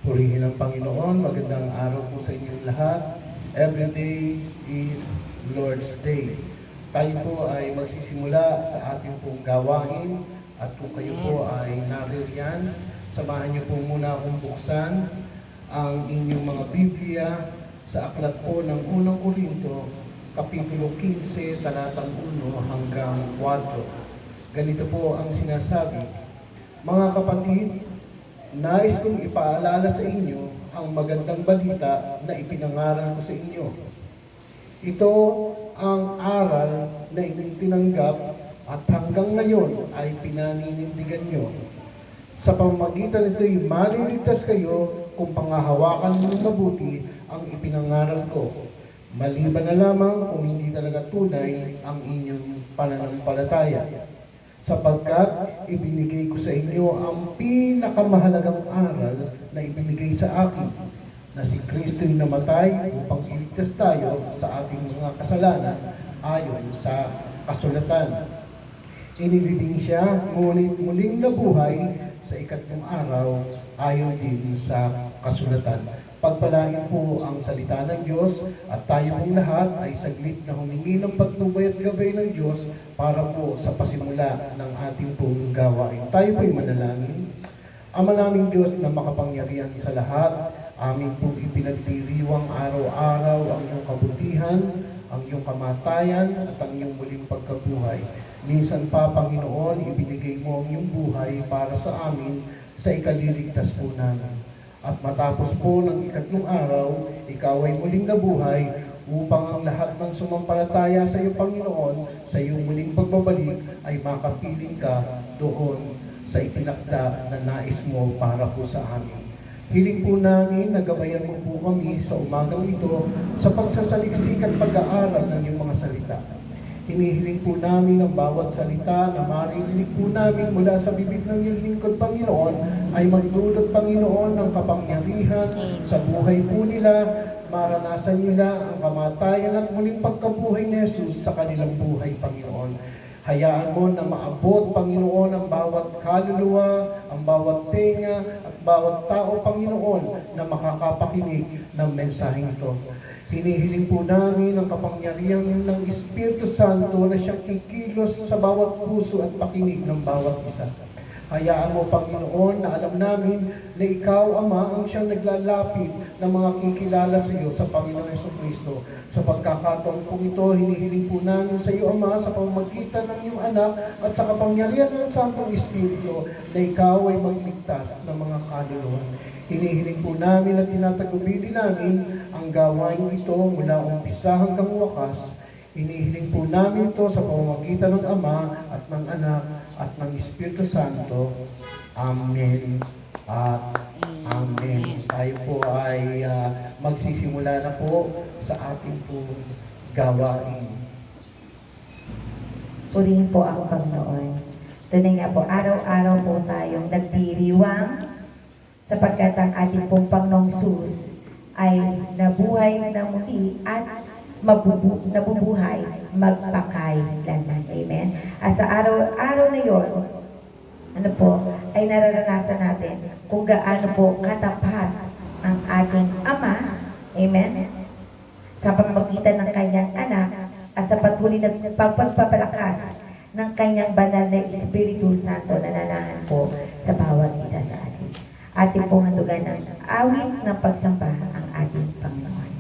Purihin ang Panginoon. Magandang araw po sa inyong lahat. Every day is Lord's Day. Tayo po ay magsisimula sa ating pong gawain at kung kayo po ay naririyan, samahan niyo po muna akong buksan ang inyong mga Biblia sa aklat po ng unang Korinto, Kapitulo 15, talatang 1 hanggang 4. Ganito po ang sinasabi: Mga kapatid, nais kong ipaalala sa inyo ang magandang balita na ipinangaral ko sa inyo. Ito ang aral na inyong tinanggap at hanggang ngayon ay pinaninindigan nyo. Sa pamamagitan nito'y maliligtas kayo kung pangahawakan ng mabuti ang ipinangaral ko. Maliban na lamang kung hindi talaga tunay ang inyong pananampalataya. Sapagkat ibinigay ko sa inyo ang pinakamahalagang aral na ibinigay sa akin, na si Kristo'y namatay upang iligtas tayo sa ating mga kasalanan ayon sa kasulatan. Inilibing siya, ngunit muling nabuhay sa ikatlong araw ayon din sa kasulatan. Pagpalain po ang salita ng Diyos at tayo pong lahat ay saglit na humingi ng patnubay at gabay ng Diyos para po sa pasimula ng ating pong gawain. Tayo po'y manalangin. Ama naming Diyos na makapangyarihan sa lahat, amin pong ipinagdiriwang araw-araw ang iyong kabutihan, ang iyong kamatayan at ang iyong muling pagkabuhay. Minsan pa, Panginoon, ibinigay mo ang iyong buhay para sa amin sa ikaliligtas po namin. At matapos po ng ikatlong araw, ikaw ay muling nabuhay upang ang lahat ng sumampalataya sa iyo, Panginoon, sa iyong muling pagbabalik ay makapiling ka doon sa itinakda na nais mo para po sa amin. Hiling po namin na gabayan mo po kami sa umagang ito sa pagsasaliksik at pag-aaral ng iyong mga salita. Hinihiling po namin ang bawat salita na maririnig po namin mula sa bibig ng iyong lingkod, Panginoon, ay magdulot, Panginoon, ng kapangyarihan sa buhay po nila, maranasan nila ang kamatayan at muling pagkabuhay ni Jesus sa kanilang buhay, Panginoon. Hayaan mo na maabot, Panginoon, ang bawat kaluluwa, ang bawat tenga, at bawat tao, Panginoon, na makakapakinig ng mensaheng ito. Hinihiling po namin ang kapangyarihan ng Espiritu Santo na siyang kikilos sa bawat puso at pakinig ng bawat isa. Hayaan mo, Panginoon, na alam namin na Ikaw, Ama, ang siyang naglalapit ng mga kikilala sa iyo sa Panginoon Jesucristo. Sa pagkakataon po ito, hinihiling po namin sa iyo, Ama, sa pamamagitan ng iyong anak at sa kapangyarihan ng Santong Espiritu, na Ikaw ay magligtas ng mga kaluluwa. Hinihiling po namin at tinatagubili namin ang gawain ito mula umpisa hanggang wakas. Hinihiling po namin ito sa pamamagitan ng Ama at ng Anak at ng Espiritu Santo. Amen at Amen. Tayo po ay magsisimula na po sa ating po gawain. Purihin po ang Panginoon. Tunay nga po, araw-araw po tayong nagdiriwang sapagkat ang ating pong Panginoong Sus ay nabuhay na muli at nabubuhay magpakailanman. Amen? At sa araw-araw na yon, ay nararanasan natin kung gaano po katapat ang ating Ama, amen, sa pamamagitan ng kanyang anak at sa patuloy na pagpapalakas ng kanyang banal na Espiritu Santo na nananahan po sa bawat isa sa atin. Ating pong handugan ng awit ng pagsamba ang ating Panginoon.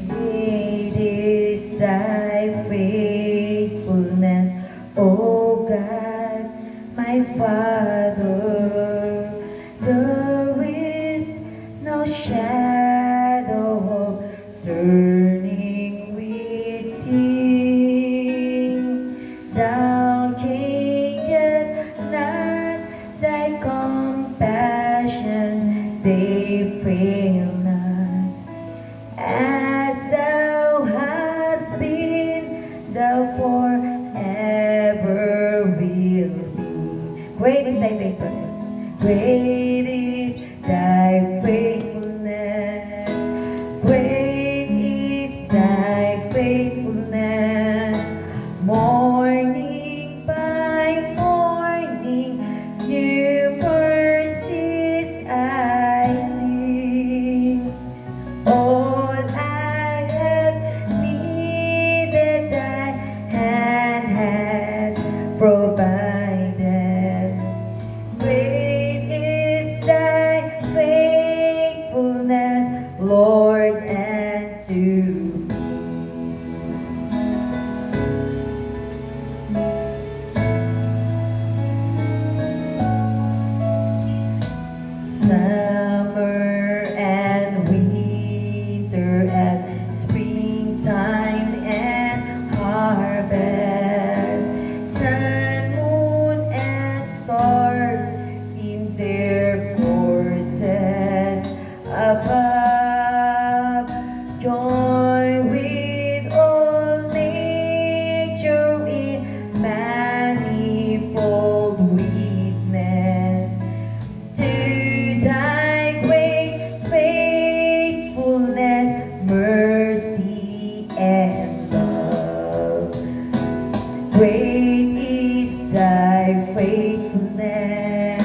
Great is thy faithfulness, O God, my Father. There is no shadow of turning with thee. Thou changest not, thy compassions, they fail not. As thou hast been, thou Great is thy faithfulness. Great is thy faithfulness. Great is thy faithfulness. Morning by morning, new mercies I see. All I have needed, thy hand has provided. Great is thy faithfulness, Lord, and to summer and winter and springtime and harvest, sun, moon, and stars in their courses above, join with all nature in manifold witness to thy great faithfulness, mercy, and love. Great is thy faithfulness.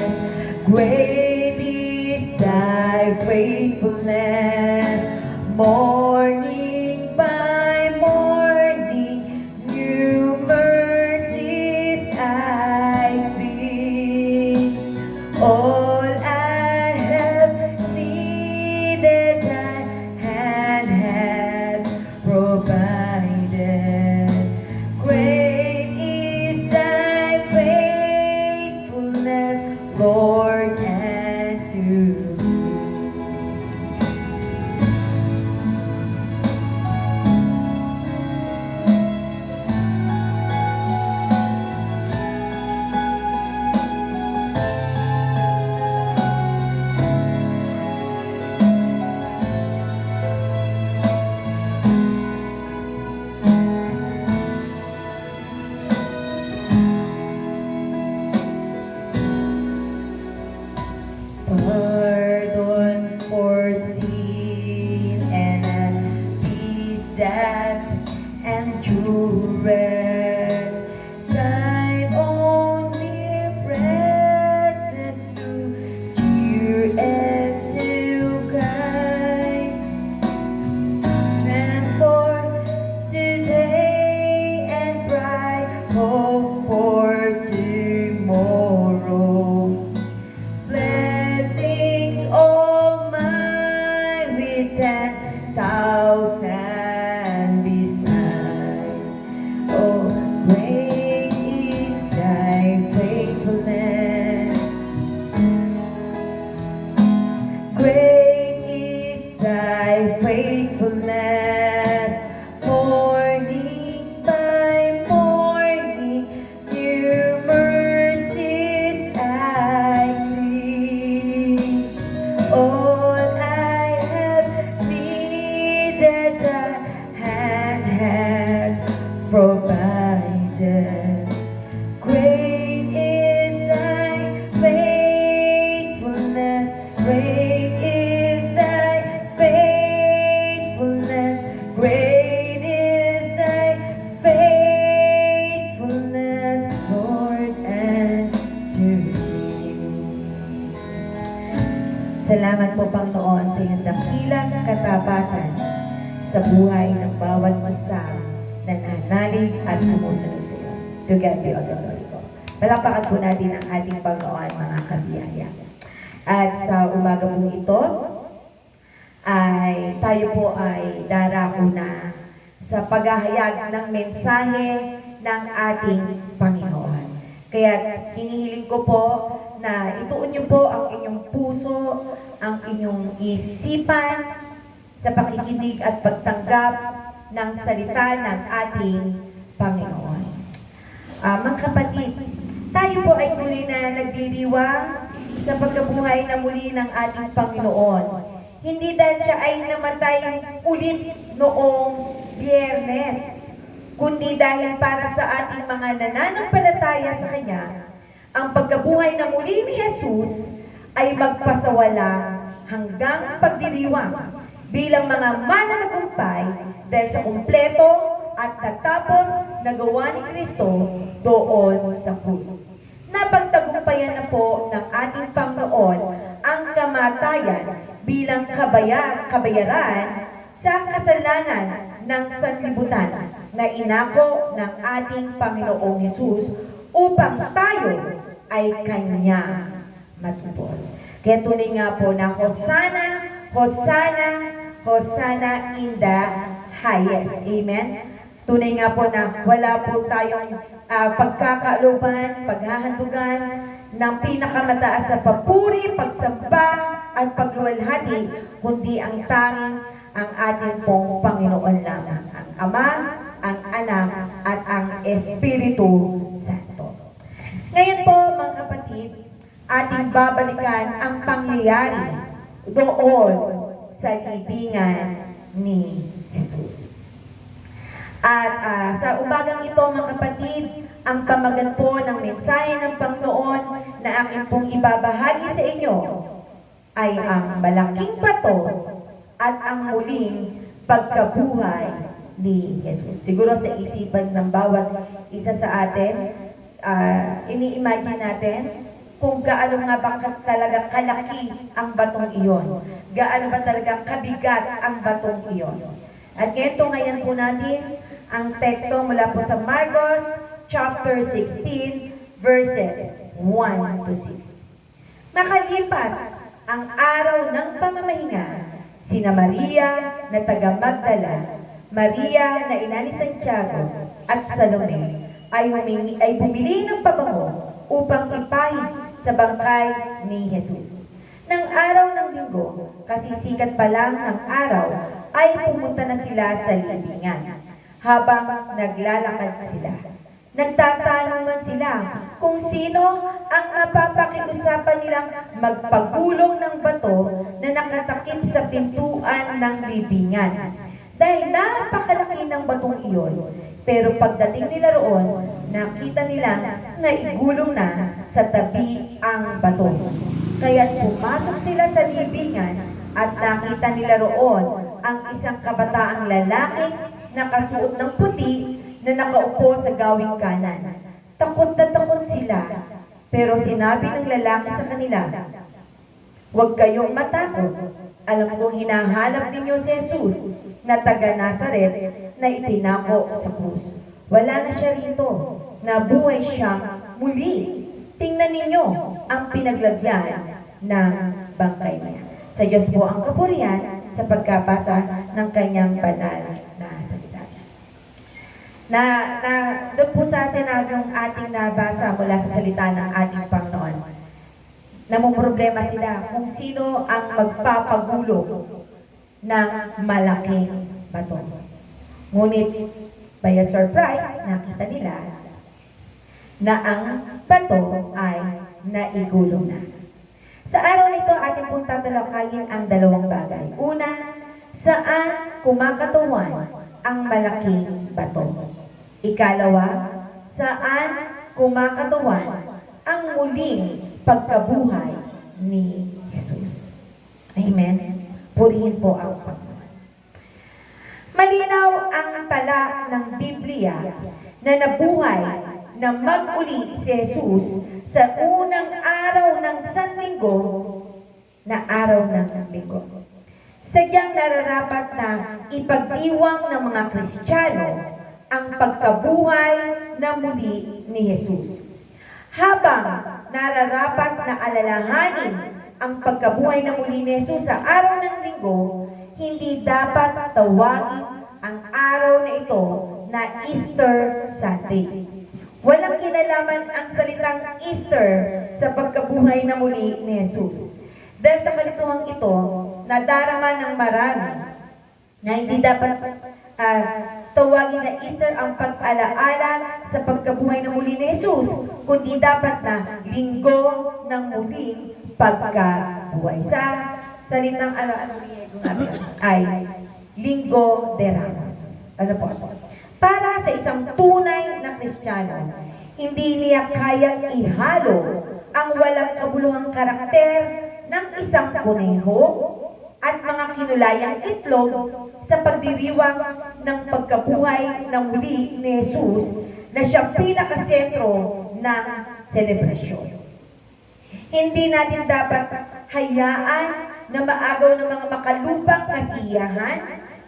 Great is thy faithfulness. Morning by morning, new mercies I see. All I have needed, thy hand has provided. Great is thy faithfulness, Lord, and to me. Pardon for sin and peace that endureth. Thine only presence to cheer and to guide. And for today and bright hope for tomorrow. Blessings all mine with 10,000 beside. Oh, great is thy faithfulness. Great is thy faithfulness. Morning by morning, new mercies I see. All I have needed, thy hand has provided. Great is thy faithfulness. Great is thy faithfulness. Great is thy faithfulness, Lord, and to me. Salamat po, Panginoon, sa iyong dakilang katapatan sa buhay ng bawat isa na nanalig at sumusunod sa iyo. To God be all the glory po. Palakpakan po natin ang ating Panginoon, mga kabiyaya. At sa umaga po ito, ay tayo po ay darako na sa paghahayag ng mensahe ng ating Panginoon. Kaya hinihiling ko po na ituon niyo po ang inyong puso, ang inyong isipan sa pakikinig at pagtanggap ng salita ng ating Panginoon. Mga kapatid, tayo po ay muli na nagdiriwang sa pagkabuhay na muli ng ating Panginoon. Hindi dahil siya ay namatay ulit noong Biyernes, kundi dahil para sa ating mga nananampalataya sa Kanya, Ang pagkabuhay na muli ni Jesus ay magpasawala hanggang pagdiriwang bilang mga mananagumpay dahil sa kumpleto at natapos na gawa ni Kristo doon sa krus. Napagtagumpayan na po ng ating Panginoon ang kamatayan bilang kabayaran sa kasalanan ng sanlibutan na inako ng ating Panginoong Hesus upang tayo ay Kanya matubos. Kaya tunay nga po na Hosanna, Hosanna, Hosanna in the highest. Amen? Tunay nga po na wala po tayong pagkakaloban, paghahandugan ng pinakamataas sa papuri, pagsamba at pagluwalhati, kundi ang tanging ang ating pong Panginoon lamang, ang Ama, ang Anak, at ang Espiritu Santo. Ngayon po, mga kapatid, ating babalikan ang pangyayari doon sa libingan ni Jesus. At sa umagang ito, mga kapatid, ang pamagat po ng mensahe ng Panginoon na aking pong ibabahagi sa inyo ay ang malaking bato at ang muling pagkabuhay ni Jesus. Siguro sa isipan ng bawat isa sa atin, ini-imagine natin kung gaano nga ba talaga kalaki ang batong iyon. Gaano ba talaga kabigat ang batong iyon. At ngayon po natin ang teksto mula po sa Marcos chapter 16 verses 1 to 6. Makalipas ang araw ng pamamahinga, sina Maria na taga Magdala, Maria na ina ni Santiago at Salome ay bumili ng pabango upang ipahid sa bangkay ni Jesus. Nang araw ng linggo, kasi sikat pa lang ng araw, ay pumunta na sila sa libingan. Habang naglalakad sila, nagtatanungan sila kung sino ang mapapakiusapan nilang magpagulong ng bato na nakatakip sa pintuan ng libingan. Dahil napakalaki ng batong iyon, pero pagdating nila roon, nakita nila na igulong na sa tabi ang bato. Kaya't pumasok sila sa libingan at nakita nila roon ang isang kabataang lalaki nakasuot ng puti na nakaupo sa gawing kanan. Takot na takot sila, pero sinabi ng lalaki sa kanila, "Huwag kayong matakot. Alam kong hinahanap ninyo si Jesus na taga Nazaret na ipinako sa krus. Wala na siya rito. Nabuhay siyang muli. Tingnan ninyo ang pinaglagyan ng bangkay niya." Sa Diyos po ang kapurihan sa pagkabasa ng kanyang banal na salita. Doon po sa sinabi yung ating nabasa mula sa salita ng ating Panginoon. Namumroblema sila kung sino ang magpapagulo ng malaking bato. Ngunit, by a surprise, nakita nila na ang bato ay naigulong na. Sa araw nito, ating pong tatalakayin ang dalawang bagay. Una, saan kumakatawan ang malaking bato? Ikalawa, saan kumakatawan ang muling pagkabuhay ni Jesus? Amen? Purihin po ang Panginoon. Malinaw ang tala ng Biblia na nabuhay na mag-uli si Jesus sa unang araw ng Sanlinggo na araw ng Linggo. Sadyang nararapat na ipagdiwang ng mga Kristiyano ang pagkabuhay na muli ni Jesus. Habang nararapat na alalahanin ang pagkabuhay na muli ni Jesus sa araw ng Linggo, hindi dapat tawagin ang araw na ito na Easter Sunday. Walang kinalaman ang salitang Easter sa pagkabuhay na muli ni Jesus. Dahil sa kalituhang ito, nadarama ng marami na hindi dapat tawagin na Easter ang pag-alaala sa pagkabuhay na muli ni Jesus, kundi dapat na linggo ng muling pagkabuhay. Sa salitang ay Linggo de Ramos. Ano po? Para sa isang tunay na Kristiyano. Hindi niya kayang ihalo ang walang kabuluhang karakter ng isang kuneho at mga kinulayang itlog sa pagdiriwang ng pagkabuhay ng muli ni Jesus na siyang pinakasentro ng selebrasyon. Hindi natin dapat hayaan na maagaw ng mga makalupang kasiyahan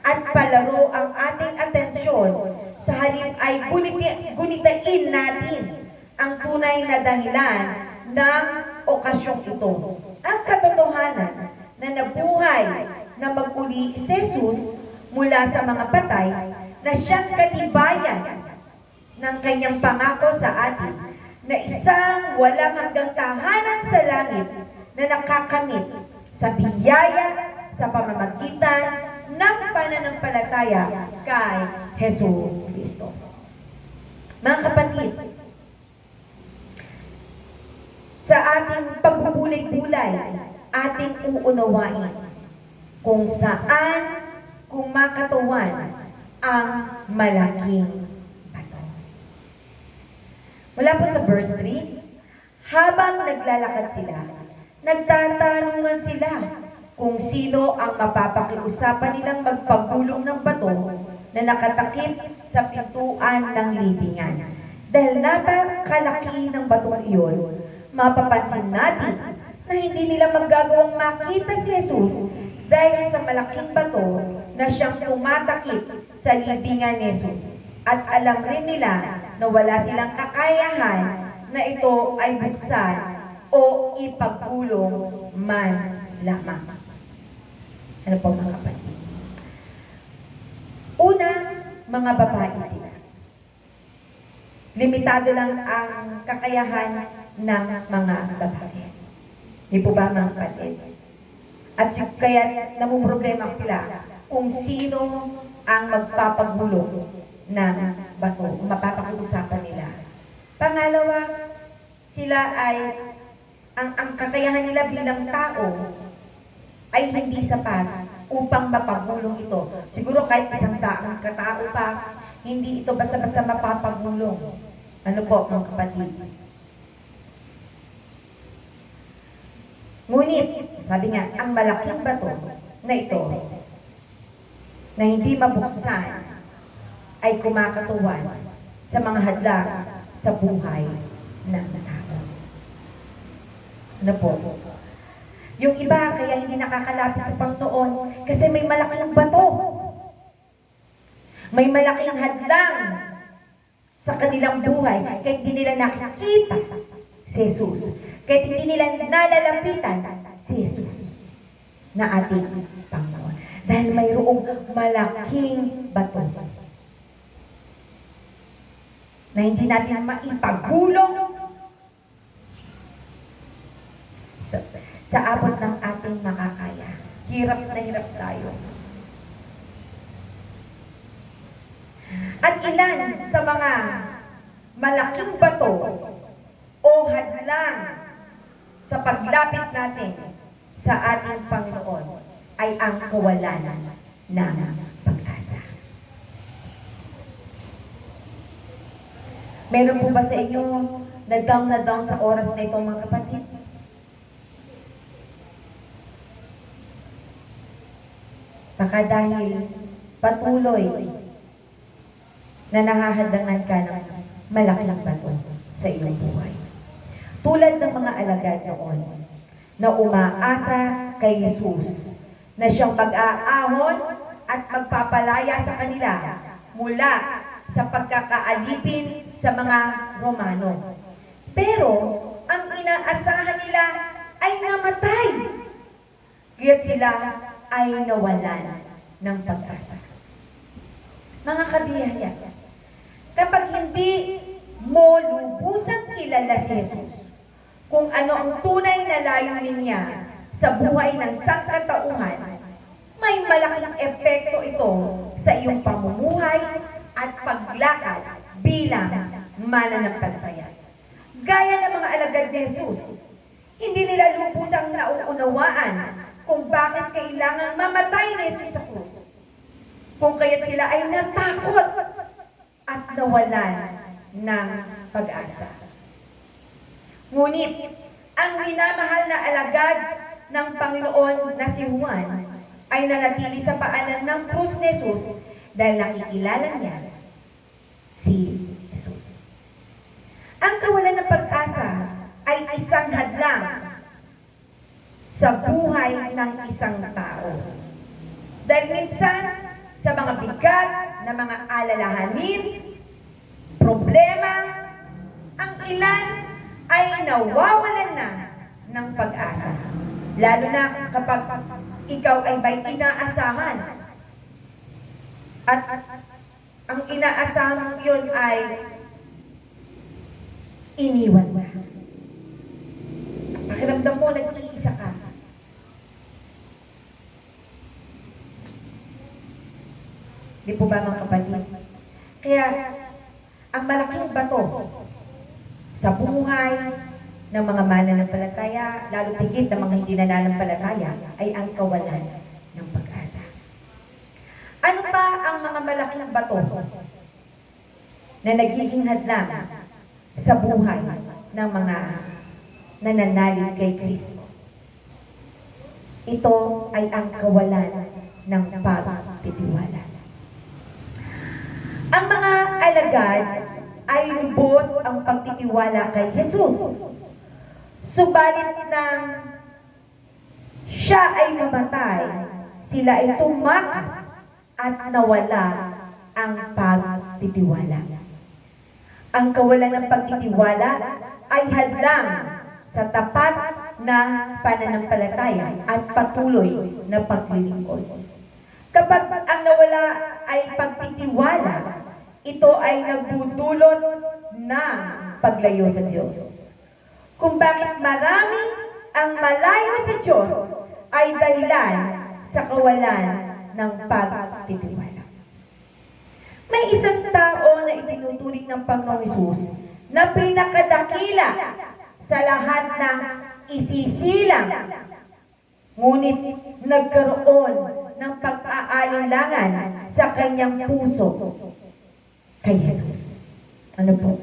at palaro ang ating atensyon. Sa halip ay gunitain natin ang tunay na dahilan ng okasyong ito. Ang katotohanan na nabuhay na maguli si Jesus mula sa mga patay na siyang katibayan ng kanyang pangako sa atin na isang walang hanggang tahanan sa langit na nakakamit sa biyaya sa pamamagitan ng pananampalataya kay Hesus Kristo. Mga kapatid, sa ating pagbubulay-bulay, ating uunawain kung saan kumakatawan ang malaking bato. Mula po sa verse 3, habang naglalakad sila, nagtatanungan sila kung sino ang mapapakiusapan nilang magpagulong ng bato na nakatakip sa pintuan ng libingan. Dahil napakalaki ng batong iyon, mapapansin natin na hindi nila magagawang makita si Jesus dahil sa malaking bato na siyang tumatakip sa libingan ni Jesus. At alam rin nila na wala silang kakayahan na ito ay buksan o ipagulong man lamang. Ano po mga kapatid? Una, mga babae sila. Limitado lang ang kakayahan ng mga babae. Di po ba mga kapatid? At kaya namumroblema sila kung sino ang magpapagulong ng bato, mapapakiusapan nila. Pangalawa, sila ay, ang kakayahan nila bilang tao ay hindi sapat upang mapagulong ito. Siguro kahit isang taong katao pa, hindi ito basta-basta mapapagulong. Ano po mga kapatid? Ngunit, sabi nga, ang malaking bato na ito, na hindi mabuksan, ay kumakatuwan sa mga hadlang sa buhay ng tao. Ano po? Yung iba, kaya hindi nakakalapit sa Panginoon kasi may malaking bato. May malaking hadlang sa kanilang buhay kaya hindi nila nakikita si Jesus. Kaya hindi nila nalalapitan si Jesus na ating Panginoon. Dahil mayroong malaking bato na hindi natin maipagulong sa abot ng ating makakaya. Hirap na hirap tayo. At ilan sa mga malaking bato o hadlang sa paglapit natin sa ating Panginoon ay ang kawalan ng pag-asa. Meron po ba sa inyo na down sa oras na ito mga kapatid? Baka dahil patuloy na nahahadangan ka ng malaking bato sa iyong buhay. Tulad ng mga alagad noon na umaasa kay Jesus na siyang mag-aahon at magpapalaya sa kanila mula sa pagkakaalipin sa mga Romano. Pero ang inaasahan nila ay namatay. Kaya't sila ay nawalan ng pag-asa. Mga kabiyaya, kapag hindi mo lubusang kilala si Jesus, kung ano ang tunay na layunin niya sa buhay ng sangkatauhan, may malaking epekto ito sa iyong pamumuhay at paglakad bilang mananampalataya. Gaya ng mga alagad ni Jesus, hindi nila lubusang nauunawaan kung bakit kailangan mamatay ni Jesus sa krus. Kung kaya't sila ay natakot at nawalan ng pag-asa. Ngunit, ang minamahal na alagad ng Panginoon na si Juan ay nanatili sa paanan ng krus ni Jesus dahil nakikilala niya si Jesus. Ang kawalan ng pag-asa ay isang hadlang sa buhay ng isang tao. Dahil minsan, sa mga bigat na mga alalahanin, problema, ang ilan ay nawawalan na ng pag-asa. Lalo na kapag ikaw ay may inaasahan. At ang inaasahan yun ay iniwan na. Pakiramdam mo, nag-iisa ka. Di po ba mga kapatid? Kaya, ang malaking bato sa buhay ng mga mananampalataya, lalo tigit ng mga hindi nananampalataya, ay ang kawalan ng pag-asa. Ano pa ang mga malaking bato na nagiging hadlang sa buhay ng mga nananalig kay Kristo? Ito ay ang kawalan ng pagtitiwala. Ang mga alagad ay lubos ang pagtitiwala kay Jesus. Subalit nang siya ay mamatay, sila ay tumakas at nawala ang pagtitiwala. Ang kawalan ng pagtitiwala ay hadlang sa tapat na pananampalataya at patuloy na paglilingkod. Kapag ang nawala ay pagtitiwala, ito ay nagdudulot ng paglayo sa Diyos. Kung bakit marami ang malayo sa Diyos ay dahilan sa kawalan ng pagtitiwala. May isang tao na itinuturing ng Panginoong Hesus na pinakadakila sa lahat ng isisilang, ngunit nagkaroon ng pag-aalinlangan sa kanyang puso kay Jesus. Ano po?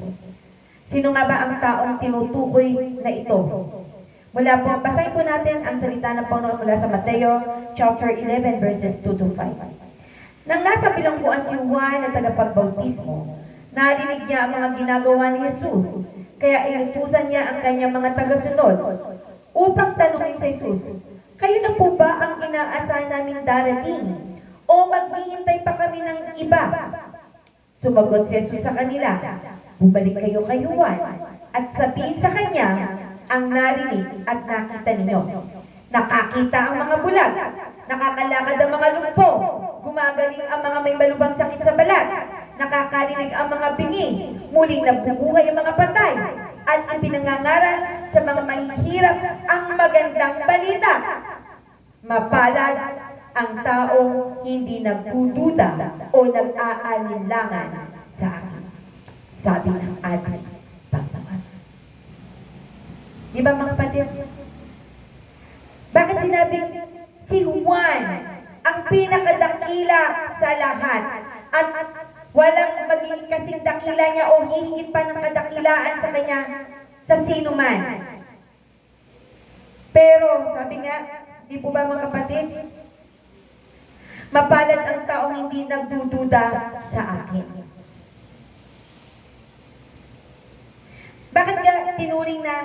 Sino nga ba ang taong tinutukoy na ito? Mula po, basahin po natin ang salita ng Panginoon mula sa Mateo chapter 11 verses 2 to 5. Nang nasa bilangguan si Juan na tagapagbautismo, narinig niya ang mga ginagawa ni Jesus, kaya inutusan niya ang kanyang mga tagasunod upang tanungin si Jesus, "Kayo na po ba ang inaasahan naming darating? O maghihintay pa kami ng iba?" Sumagot si Jesus sa kanila, "Bumalik kayo kay Juan at sabihin sa kanya ang narinig at nakita ninyo. Nakakita ang mga bulag, nakakalakad ang mga lumpo, gumagaling ang mga may malubhang sakit sa balat, nakakarinig ang mga bingi, muling nabubuhay ang mga patay, at ipinangangaral sa mga mahihirap ang magandang balita. Mapalad ang taong hindi nagdududa o nag-aalinlangan sa akin," sabi ng ating Panginoon. Di ba mga kapatid? Bakit sinabing si Juan ang pinakadakila sa lahat at walang magiging kasing dakila niya o hihigit pa ng kadakilaan sa kanya sa sino man? Pero sabi nga, di po ba mga kapatid? Mapalad ang taong hindi nagdududa sa akin. Bakit nga tinuring na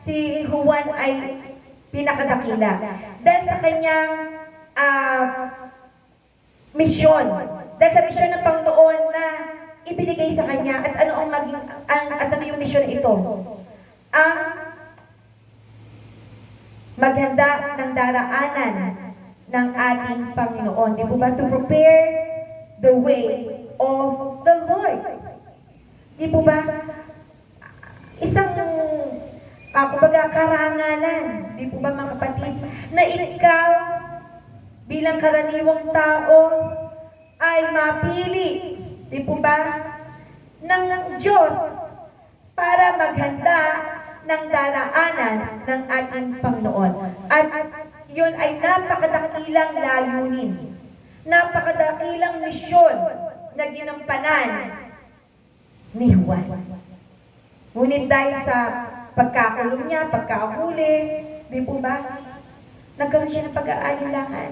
si Juan ay pinakadakila? Dahil sa kanyang misyon. Dahil sa misyon ng Panginoon na ibinigay sa kanya. At ano ang maging at ano yung misyon ito? Ang maghanda ng daraanan ng ating Panginoon. Di po ba? To prepare the way of the Lord. Di po ba? Isang kumbaga karangalan, di po ba mga kapatid, na ikaw bilang karaniwang tao ay mapili, di po ba, ng Diyos para maghanda ng daraanan ng ating Panginoon. At yun ay napakadakilang layunin, napakadakilang misyon na ginampanan ni Juan. Ngunit dahil sa pagkakulong niya, pagkahuli, di po ba? Nagkaroon siya ng pag-aalinlangan.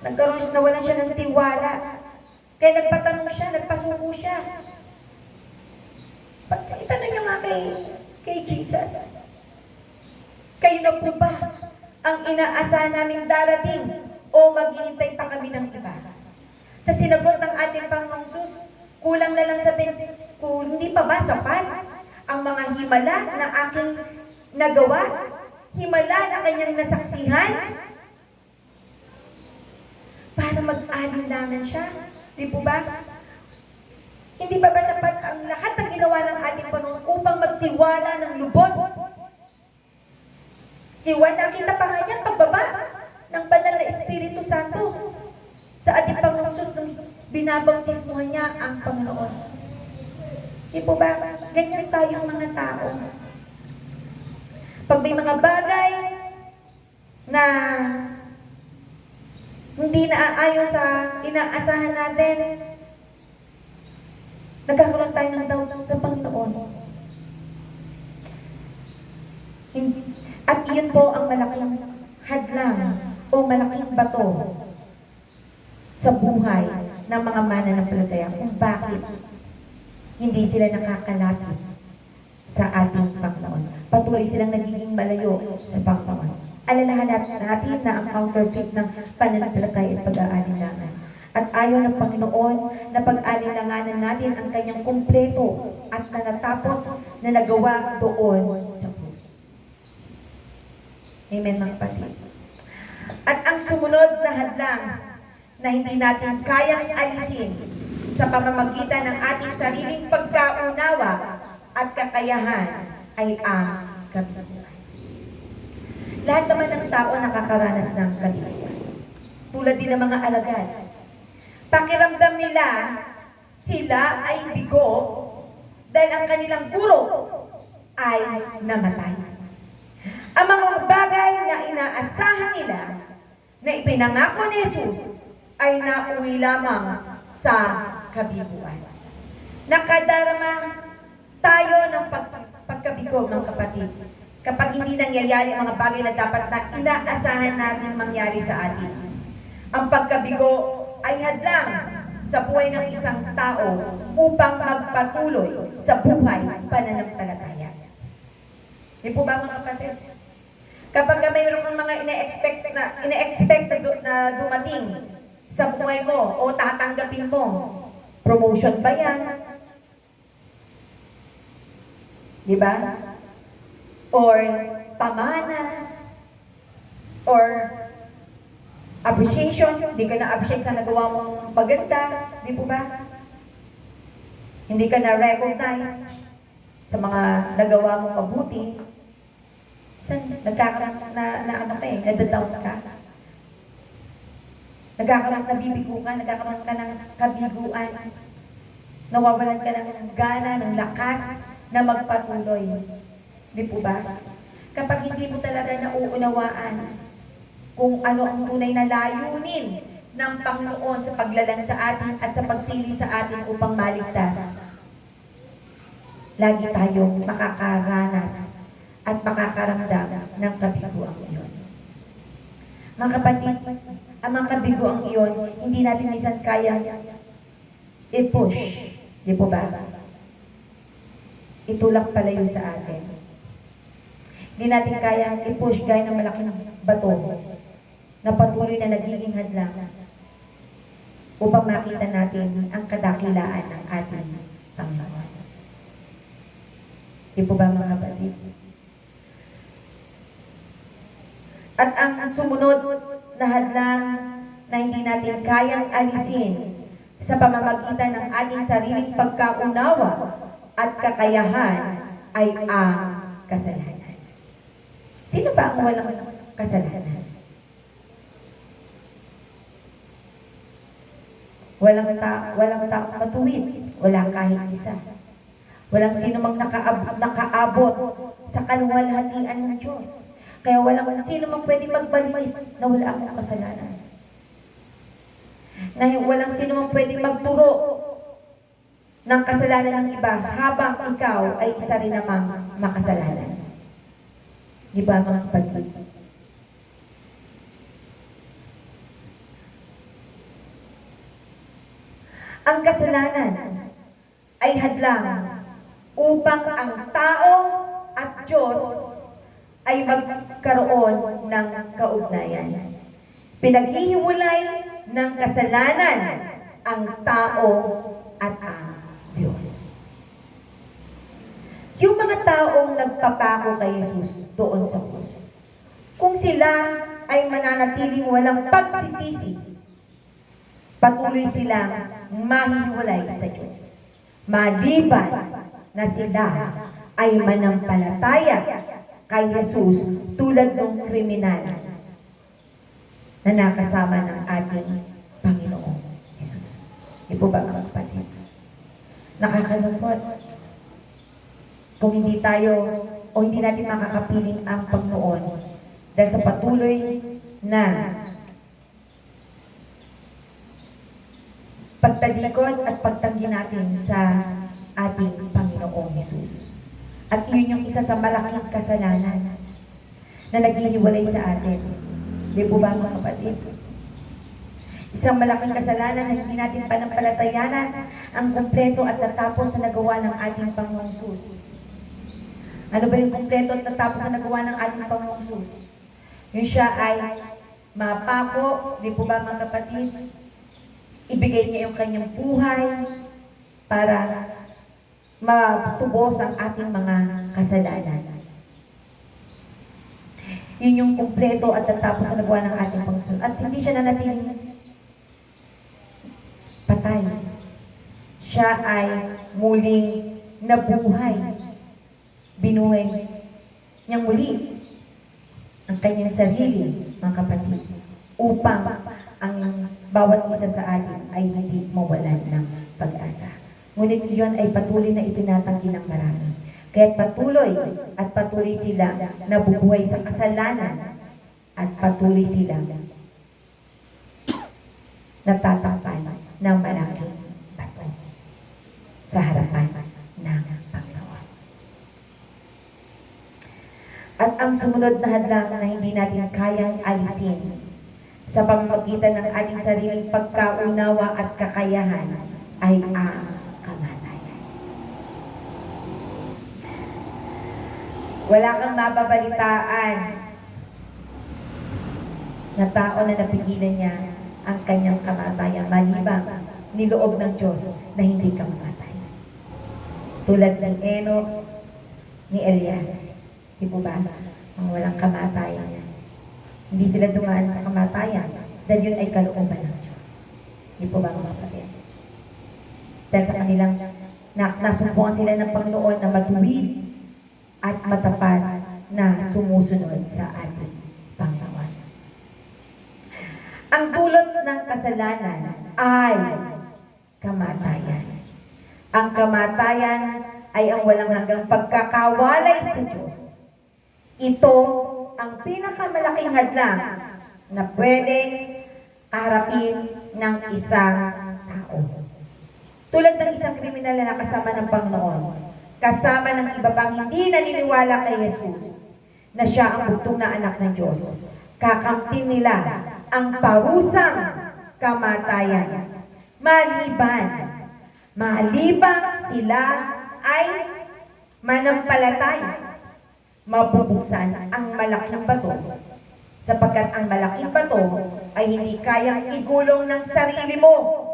Nawalan siya ng tiwala. Kaya nagpatanong siya, nagpasuko siya. Itanong niyo nga kay Jesus. Kayo na po ba ang inaasahan naming darating o maghihintay pa kami ng iba? Sa sinagot ng ating Panginoong Sus, kulang na lang sabihin, kung hindi pa ba sapat ang mga himala na aking nagawa? Himala na kanyang nasaksihan? Para mag-alinlangan siya? Di po ba? Hindi ba sapat ang lahat ng ginawa ng ating Panginoon upang magtiwala ng lubos? Si Juan, nakita pa nga niya pagbaba ng banal na Espiritu Santo sa ating Panginoong Sus nung binabautismuhan niya ang Panginoon. Di po ba? Ganyan tayong mga tao. Pag may mga bagay na hindi naaayon sa inaasahan natin, nagkakaroon tayo ng doubt sa Panginoon. At iyon po ang malaking hadlang o malaking bato sa buhay ng mga mananampalataya kung bakit hindi sila nakakalapit sa ating Panginoon. Patuloy silang nagiging malayo sa Panginoon. Alalahan natin na ang counterfeit ng pananampalataya at pag-aalinlangan. At ayaw ng Panginoon na pag-alinlanganan natin ang kanyang kumpleto at natapos na nagawa doon sa krus. Amen, mga kapatid. At ang sumunod na hadlang na hindi natin kayang alisin sa pamamagitan ng ating sariling pagkaunawa at kakayahan ay ang kabiguan. Lahat naman ng tao nakakaranas ng kabiguan. Tulad din ng mga alagad. Pakiramdam nila, sila ay bigo dahil ang kanilang guro ay namatay. Ang mga bagay na inaasahan nila na ipinangako ni Jesus ay nauwi lamang sa kabiguan. Nakadarama tayo ng pagkabigo, mga kapatid, kapag hindi nangyayari ang mga bagay na dapat na inaasahan natin mangyari sa atin. Ang pagkabigo ay hadlang sa buhay ng isang tao upang magpatuloy sa buhay pananampalataya. Di po ba, mga kapatid? Kapag mayroon kang mga ine-expect na dumating sa buhay mo o tatanggapin mo, promotion ba yan? Di ba? Or pamana? Or appreciation? Hindi ka na-appreciate sa nagawa mong maganda? Di po ba? Hindi ka na-recognize sa mga nagawa mong mabuti? Nagkakaroon nadadown ka. Nagkakaroon, nabibigo ka, nagkakaroon ka ng kabiguan. Nawawalan ka ng gana, ng lakas na magpatuloy. Di po ba? Kapag hindi mo talaga nauunawaan kung ano ang tunay na layunin ng Panginoon sa paglalang sa atin at sa pagpili sa atin upang maligtas, lagi tayong makakaranas at makakaramdam ng kabiguang iyon. Mga kapatid, ang mga kabiguang iyon, hindi natin minsan kaya i-push. Di po ba? Itulak palayo sa atin. Hindi natin kaya i-push gaya ng malaking bato na patuloy na nagiging hadlang upang makita natin ang kadakilaan ng ating Panginoon. Di po ba, mga kapatid? At ang sumunod na hadlang na hindi natin kayang alisin sa pamamagitan ng ating sariling pagkaunawa at kakayahan ay ang kasalanan. Sino ba ang walang kasalanan? Walang taong matuwid, wala kahit isa. Walang sino mang nakaabot sa kaluwalhatian ng Diyos. Kaya walang sino mang pwede magbalis na wala akong kasalanan. Na walang sino mang pwede magturo ng kasalanan ng iba habang ikaw ay isa rin namang makasalanan. Di ba mga kapatid? Ang kasalanan ay hadlang upang ang tao at Diyos ay magkaroon ng kaugnayan. Pinaghihiwalay ng kasalanan ang tao at ang Diyos. Yung mga taong nagpapako kay Jesus doon sa krus, kung sila ay mananatiling walang pagsisisi, patuloy silang mahihiwalay sa Diyos. Maliban na sila ay manampalataya kay Jesus tulad ng kriminal na nakasama ng ating Panginoong Jesus. Di po ba mga kapatid? Nakakalungkot kung hindi tayo o hindi natin makakapiling ang Panginoon dahil sa patuloy na pagtalikod at pagtanggi natin sa ating Panginoong Jesus. At yun yung isa sa malaking kasalanan na naghihiwalay sa atin. Di po ba mga kapatid? Isang malaking kasalanan na hindi natin panampalatayanan ang kumpleto at natapos na nagawa ng ating Panginoong Jesus. Ano ba yung kumpleto at natapos na nagawa ng ating Panginoong Jesus? Yung siya ay mapako, di po ba mga kapatid? Ibigay niya yung kanyang buhay para matubos ang ating mga kasalanan. Yun yung kumpleto at natapos na nagawa ng ating Panginoon. At hindi siya nanatiling patay. Siya ay muling nabuhay. Binuhay niyang muli ang kanyang sarili, mga kapatid, upang ang bawat isa sa atin ay hindi mawalan ng pag-asa. Ngunit iyon ay patuloy na itinatanggi ng marami. Kaya patuloy sila nabubuhay sa kasalanan at patuloy sila natatakpan ng malaking bato sa harapan ng Panginoon. At ang sumunod na hadlang na hindi natin kayang alisin sa pamamagitan ng ating sariling pagkaunawa at kakayahan ay ang kamatayan. Wala kang mababalitaan na tao na napigilan niya ang kanyang kamatayan malibang niloob ng Diyos na hindi ka mamatay. Tulad ng Enoch, ni Elias. Di po ba? Ang walang kamatayan. Hindi sila dumaan sa kamatayan dahil yun ay kalooban ng Diyos. Di po ba mga kapatid? Dahil sa kanilang nasumpungan sila ng Panginoon na matuwid at matapat na sumusunod sa ating Panginoon. Ang dulot ng kasalanan ay kamatayan. Ang kamatayan ay ang walang hanggang pagkakawalay sa Diyos. Ito ang pinakamalaking hadlang na pwedeng harapin ng isang tao. Tulad ng isang kriminal na nakasama ng Panginoon, kasama ng iba pang hindi naniniwala kay Jesus na siya ang bugtong na anak ng Diyos, kakamtin nila ang parusang kamatayan. Maliban sila ay manampalataya, mabubuksan ang malaking bato, sapagkat ang malaking bato ay hindi kayang igulong ng sarili mo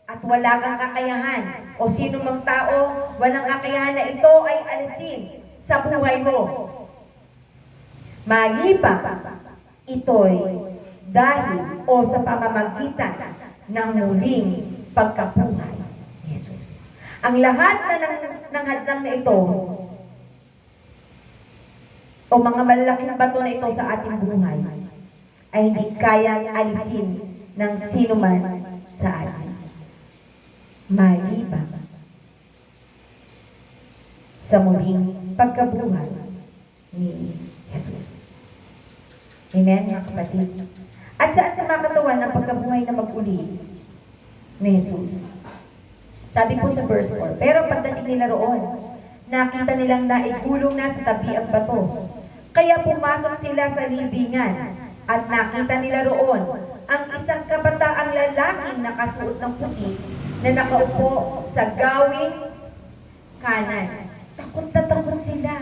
at wala kang kakayahan o sino mang tao walang kakayahan na ito ay alisin sa buhay mo. Maliban ito'y dahil o sa pamamagitan ng muling pagkabuhay ni Jesus. Ang lahat ng hadlang na ito o mga malaking bato na ito sa ating buhay ay hindi kayang alisin ng sino man sa atin. Maliban sa muling pagkabuhay ni Jesus. Amen, mga kapatid. At saan kumakatawan ang pagkabuhay na mag-uli ni Jesus? Sabi po sa verse 4, pero pagdating nila roon, nakita nilang naigulong na sa tabi ang bato. Kaya pumasok sila sa libingan at nakita nila roon ang isang kabataang lalaking nakasuot ng puti na nakaupo sa gawing kanan. Takot na takot sila.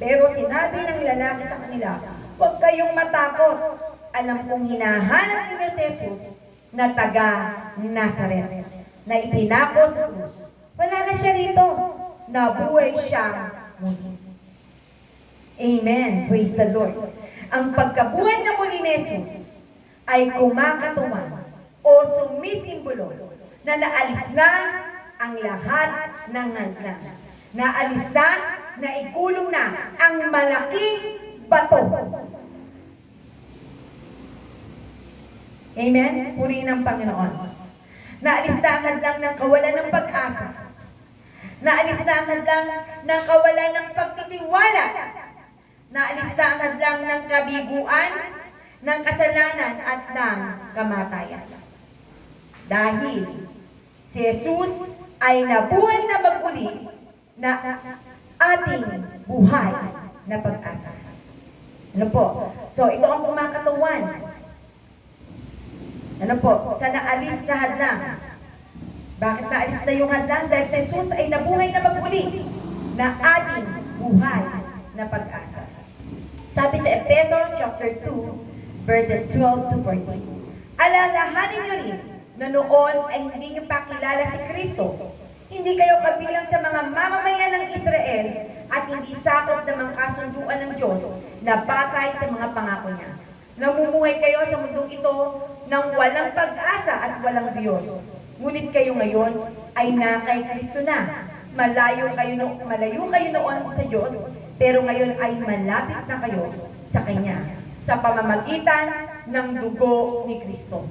Pero sinabi ng lalaki sa kanila, huwag kayong matakot. Alam kong hinahanap niyo si Jesus na taga Nazaret, na ipinako sa krus. Wala na siya rito. Nabuhay siya muli. Amen. Praise the Lord. Ang pagkabuhay na muli ni Jesus ay kumakatuwa o sumisimbolo na naalis na ang lahat ng hadlang. Naalis na, naikulong na ang malaking bato. Amen? Purihin ang Panginoon. Naalis na ang hadlang ng kawalan ng pag-asa. Naalis na ang hadlang ng kawalan ng pagtitiwala. Naalis na ang hadlang ng kabiguan, ng kasalanan at ng kamatayan. Dahil si Jesus ay nabuhay na maguli na ating buhay na pag-asa. Ano po? So, ito ang kumakatuwan. Ano po? Sa naalis na hadlang. Bakit naalis na yung hadlang? Dahil si Jesus ay nabuhay na maguli na ating buhay na pag-asa. Sabi sa Efeso chapter 2, verses 12 to 14. Alalahanin niyo rin na noon ay hindi niyo pakilala si Kristo. Hindi kayo kabilang sa mga mamamayan ng Israel at hindi sakop ng mga kasunduan ng Diyos na batay sa mga pangako niya. Namumuhay kayo sa mundong ito ng walang pag-asa at walang Diyos. Ngunit kayo ngayon ay na kay Kristo na. Malayo kayo noon sa Diyos, pero ngayon ay malapit na kayo sa Kanya sa pamamagitan ng dugo ni Kristo.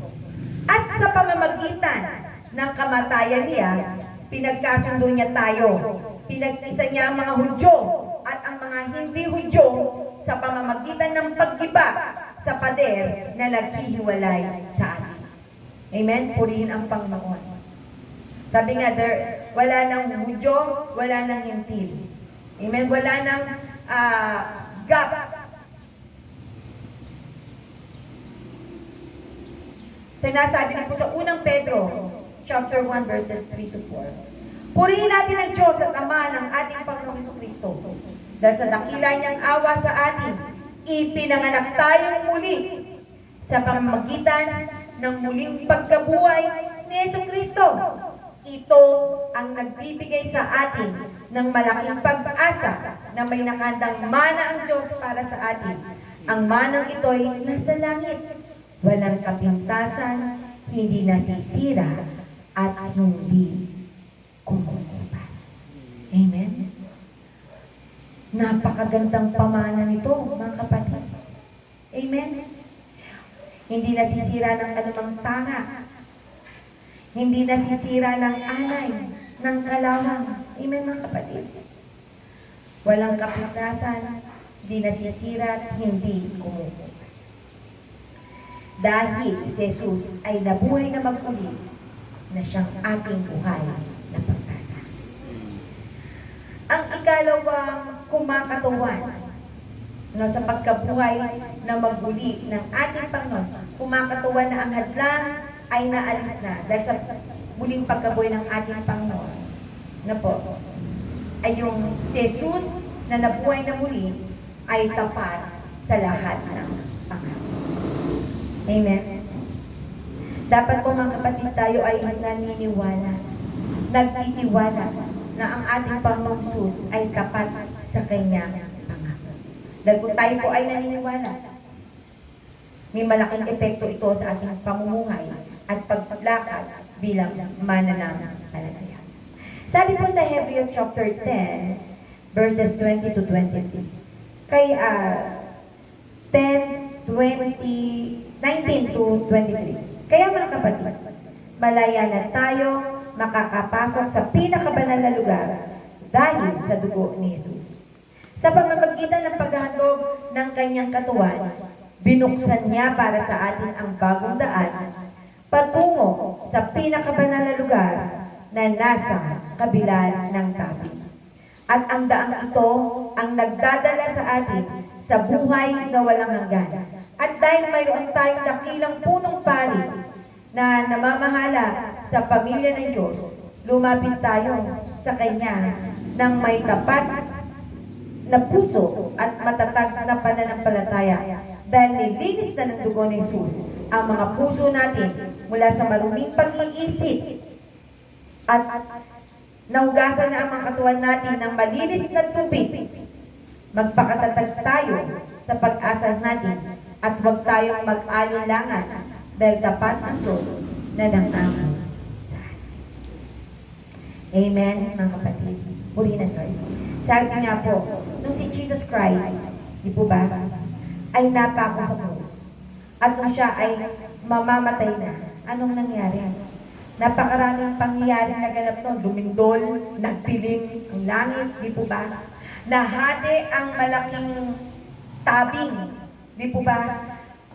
At sa pamamagitan ng kamatayan niya, pinagkasundo niya tayo. Pinag-isa niya ang mga Hudyo at ang mga hindi Hudyo sa pamamagitan ng paggiba sa pader na naghihiwalay sa atin. Amen? Purihin ang Panginoon. Sabi nga, wala nang Hudyo, wala nang Hintil. Amen? Wala nang gap. Sinasabi na po sa unang Pedro, chapter 1, verses 3 to 4. Purihin natin ang Diyos at Ama ng ating Panginoong Jesucristo. Dahil sa dakila niyang awa sa atin, ipinanganak tayong muli sa pamamagitan ng muling pagkabuhay ni Jesucristo. Ito ang nagbibigay sa atin ng malaking pag-asa na may nakandang mana ang Diyos para sa atin. Ang manang ito'y nasa langit, walang kapintasan, hindi nasisira, at hindi kumukupas. Amen? Napakagandang pamana nito, mga kapatid. Amen? Hindi nasisira ng anumang tanga. Hindi nasisira ng anay, ng kalawang. Amen, mga kapatid? Walang kapintasan, hindi nasisira, at hindi kumukupas. Dahil si Jesus ay nabuhay na maguli na siyang ating buhay na pag-asa. Ang ikalawang kumakatuwan na sa pagkabuhay na maguli ng ating Panginoon, kumakatuwan na ang hadlang ay naalis na dahil sa muling pagkabuhay ng ating Panginoon. Na po, ay yung si Jesus na nabuhay na muli ay tapat sa lahat ng pangako. Amen? Dapat po mga kapatid tayo ay naniniwala, nagtitiwala na ang ating Panginoong Jesus ay tapat sa kanyang pangako. Dahil kung tayo po ay naniniwala, may malaking epekto ito sa ating pamumuhay at pagpaglakad bilang mananampalataya. Sabi po sa Hebrews chapter 10, verses 20 to 23. Kay 10, 20, 19 to 23. Kaya mga kapatid, malaya na tayo makakapasok sa pinakabanal na lugar dahil sa dugo ni Jesus. Sa pamamagitan ng paghahandog ng kanyang katawan, binuksan niya para sa atin ang bagong daan patungo sa pinakabanal na lugar na nasa kabila ng tabi. At ang daang ito ang nagdadala sa atin sa buhay na walang hanggan. At dahil mayroon tayong dakilang punong pari na namamahala sa pamilya ng Diyos, lumapit tayo sa Kanya ng may tapat na puso at matatag na pananampalataya dahil nilinis na ng dugo ni Jesus ang mga puso natin mula sa maruming pag-iisip at nahugasan na ang mga katawan natin ng malinis na tubig. Magpakatatag tayo sa pag-asa natin at huwag tayong mag-alinlangan dahil tapat ang Diyos na nangako sa atin. Amen, mga kapatid. Purihin ang Lord. Sabi niya po, nung si Jesus Christ, di po ba, ay napako sa krus. At nung siya ay mamamatay na, anong nangyari? Napakaraming pangyayari na ganap noon. Lumindol, nagdilim ang langit, di po ba? Nahati ang malaking tabing, di po ba?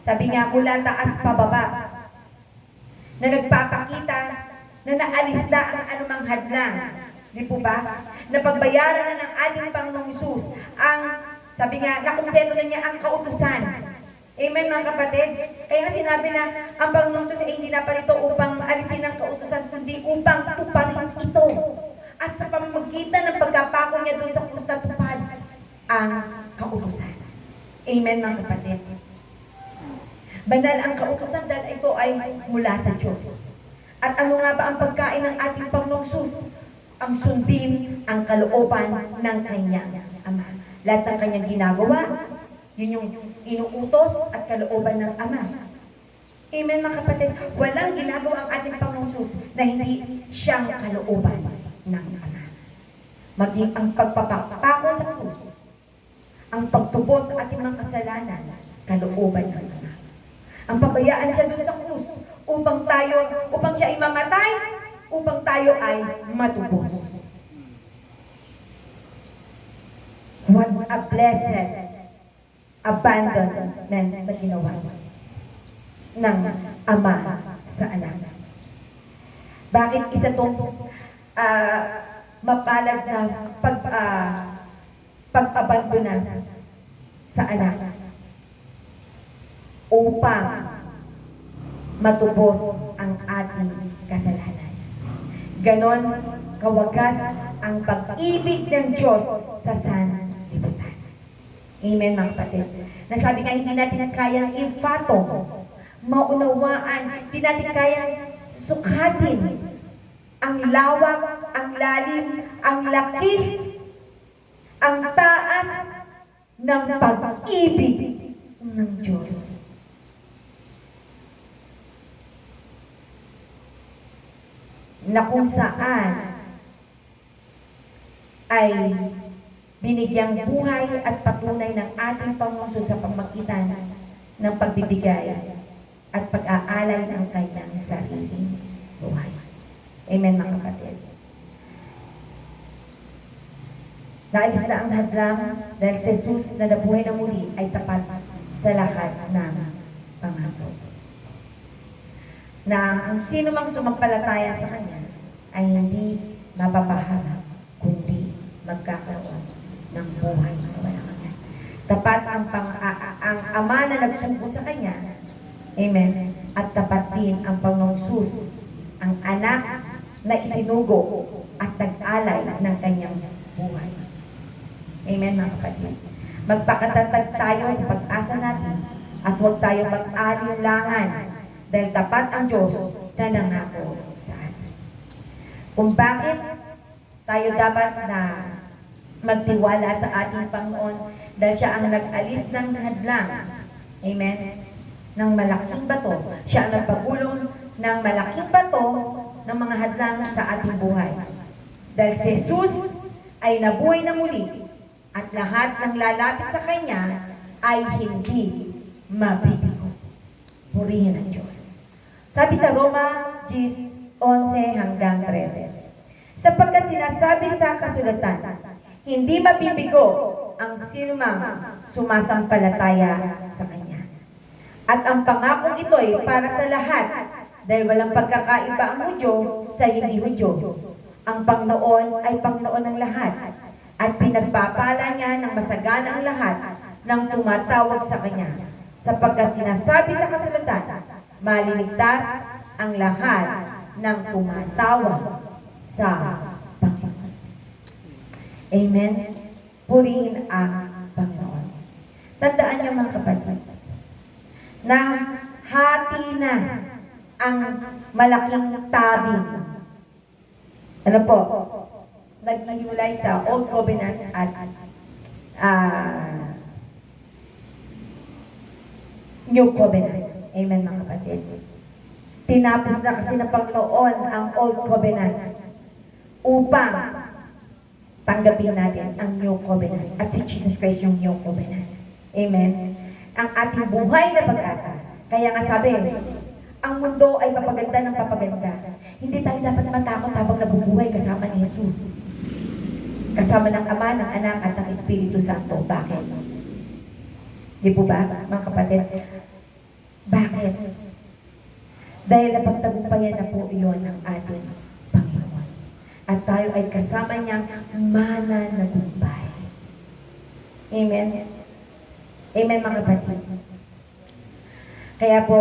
Sabi nga, mula taas pababa, na nagpapakita na naalis na ang anumang hadlang, di po ba? Napagbayaran na ng ating Panginoong Hesus ang, sabi nga, nakumpleto na niya ang kautusan. Amen, mga kapatid? Kaya sinabi na ang Panginoong Hesus ay hindi na parito upang alisin ang kautusan, kundi upang tuparin ito. At sa pamamagitan ng pagkapako niya doon sa krus na tupad ang kautusan. Amen, mga kapatid? Banal ang kautusan dahil ito ay mula sa Diyos. At ano nga ba ang pagkain ng ating Panginoong Hesus? Ang sundin ang kalooban ng kanyang Ama. Lahat ng kanyang ginagawa, yun yung inuutos at kalooban ng Ama. Amen, mga kapatid. Walang ginagawa ang ating Panginoong Hesus na hindi siyang kalooban ng Ama. Maging ang pagpapako sa krus, ang pagtubos sa ating mga kasalanan, kalooban ng Ama. Ang pabayaan siya doon sa krus upang siya ay mamatay, upang tayo ay matubos. What a blessed abandonment na ginawa ng Ama sa anak. Bakit isa itong mapalad na pag-abandona sa anak? Upang matubos ang ating kasalanan. Ganon kawagas ang pag-ibig ng Diyos sa sanlibutan. Amen, mga kapatid. Nasabi nga, hindi natin kayang ifatong, maunawaan, hindi natin kayang sukatin ang lawak, ang lalim, ang laki, ang taas ng pag-ibig ng Diyos. Na kung saan ay binigyang buhay at patunay ng ating Panginoon sa pamagitan ng pagbibigay at pag-aalay ng kanyang sariling buhay. Amen, mga kapatid. Naalis na ang hadlang dahil si Jesus na nabuhay na muli ay tapat sa lahat ng pangako. Na ang sino mang sumampalataya sa Kanya ay hindi mapapahamak, kundi magkakaroon ng buhay na walang hanggan. Tapat ang Ama na nagsugo sa Kanya, amen, at tapat din ang Panginoong Hesus, ang anak na isinugo at nag-alay ng Kanyang buhay. Amen, mga kapatid. Magpakatatag tayo sa pag-asa natin at huwag tayo mag-alinlangan dahil tapat ang Diyos na nangako sa atin. Kung bakit tayo dapat na magtiwala sa ating Panginoon dahil siya ang nag-alis ng hadlang, amen, ng malaking bato. Siya ang nagpagulong ng malaking bato ng mga hadlang sa ating buhay. Dahil si Jesus ay nabuhay na muli at lahat ng lalapit sa Kanya ay hindi mabibigo. Purihin ang Diyos. Sabi sa Roma 10:11 hanggang 13. Sapagkat sinasabi sa kasulatan, hindi mabibigo ang sinumang sumasampalataya sa Kanya. At ang pangakong ito ay para sa lahat, dahil walang pagkakaiba ang Hudyo sa hindi Hudyo. Ang Panginoon ay Panginoon ng lahat at pinagpapala niya ng masaganang lahat ng tumatawag sa Kanya. Sapagkat sinasabi sa kasulatan, maliligtas ang lahat ng tumatawag sa Panginoon. Amen? Purihin ang Panginoon. Tandaan niyo mga kapatid, na hati na ang malaking tabing. Ano po? Naghihiwalay sa Old Covenant at New Covenant. Amen mga kapatid. Tinapos na kasi ng Panginoon ang Old Covenant upang tanggapin natin ang New Covenant at si Jesus Christ yung New Covenant. Amen. Ang ating buhay na pag-asa. Kaya nga sabi, ang mundo ay papaganda ng papaganda. Hindi tayo dapat matakot habang nabubuhay kasama ni Jesus. Kasama ng Ama, ng Anak at ng Espiritu Santo. Bakit? Di po ba, mga kapatid? Bakit? Dahil napagtagumpayan na po iyon ng ating Panginoon. At tayo ay kasama niyang mananagumpay. Amen? Amen mga kapatid. Kaya po,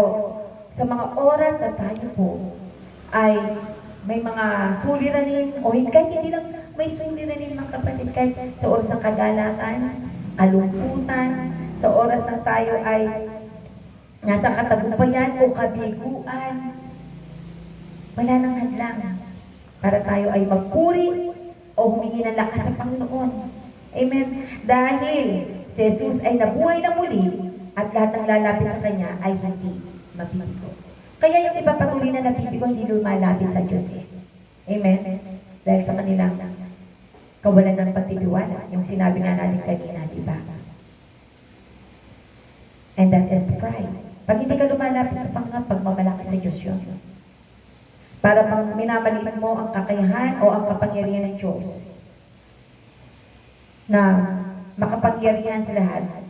sa mga oras na tayo po ay may mga suliranin o kahit hindi lang may suliranin mga kapatid, kahit sa oras ng kagalakan, kalungkutan, sa oras na tayo ay nasa katagumpayan o kabiguan, wala nang hadlang para tayo ay magpuri o humingi ng lakas sa Panginoon. Amen. Dahil si Jesus ay nabuhay na muli at lahat ng lalapit sa Kanya ay hindi mabibigo. Kaya yung iba patuloy na nabibigo, hindi lumalapit sa Diyos eh. Amen? Dahil sa kanilang kawalan ng pagtitiwala, yung sinabi nga natin kanina, di ba? And that is pride. Pag hindi ka lumalapit sa Panginoon, pagmamalaki sa Diyos yun. Para pang minamaliit mo ang kakayahan o ang kapangyarihan ng Diyos na makapangyarihan sa lahat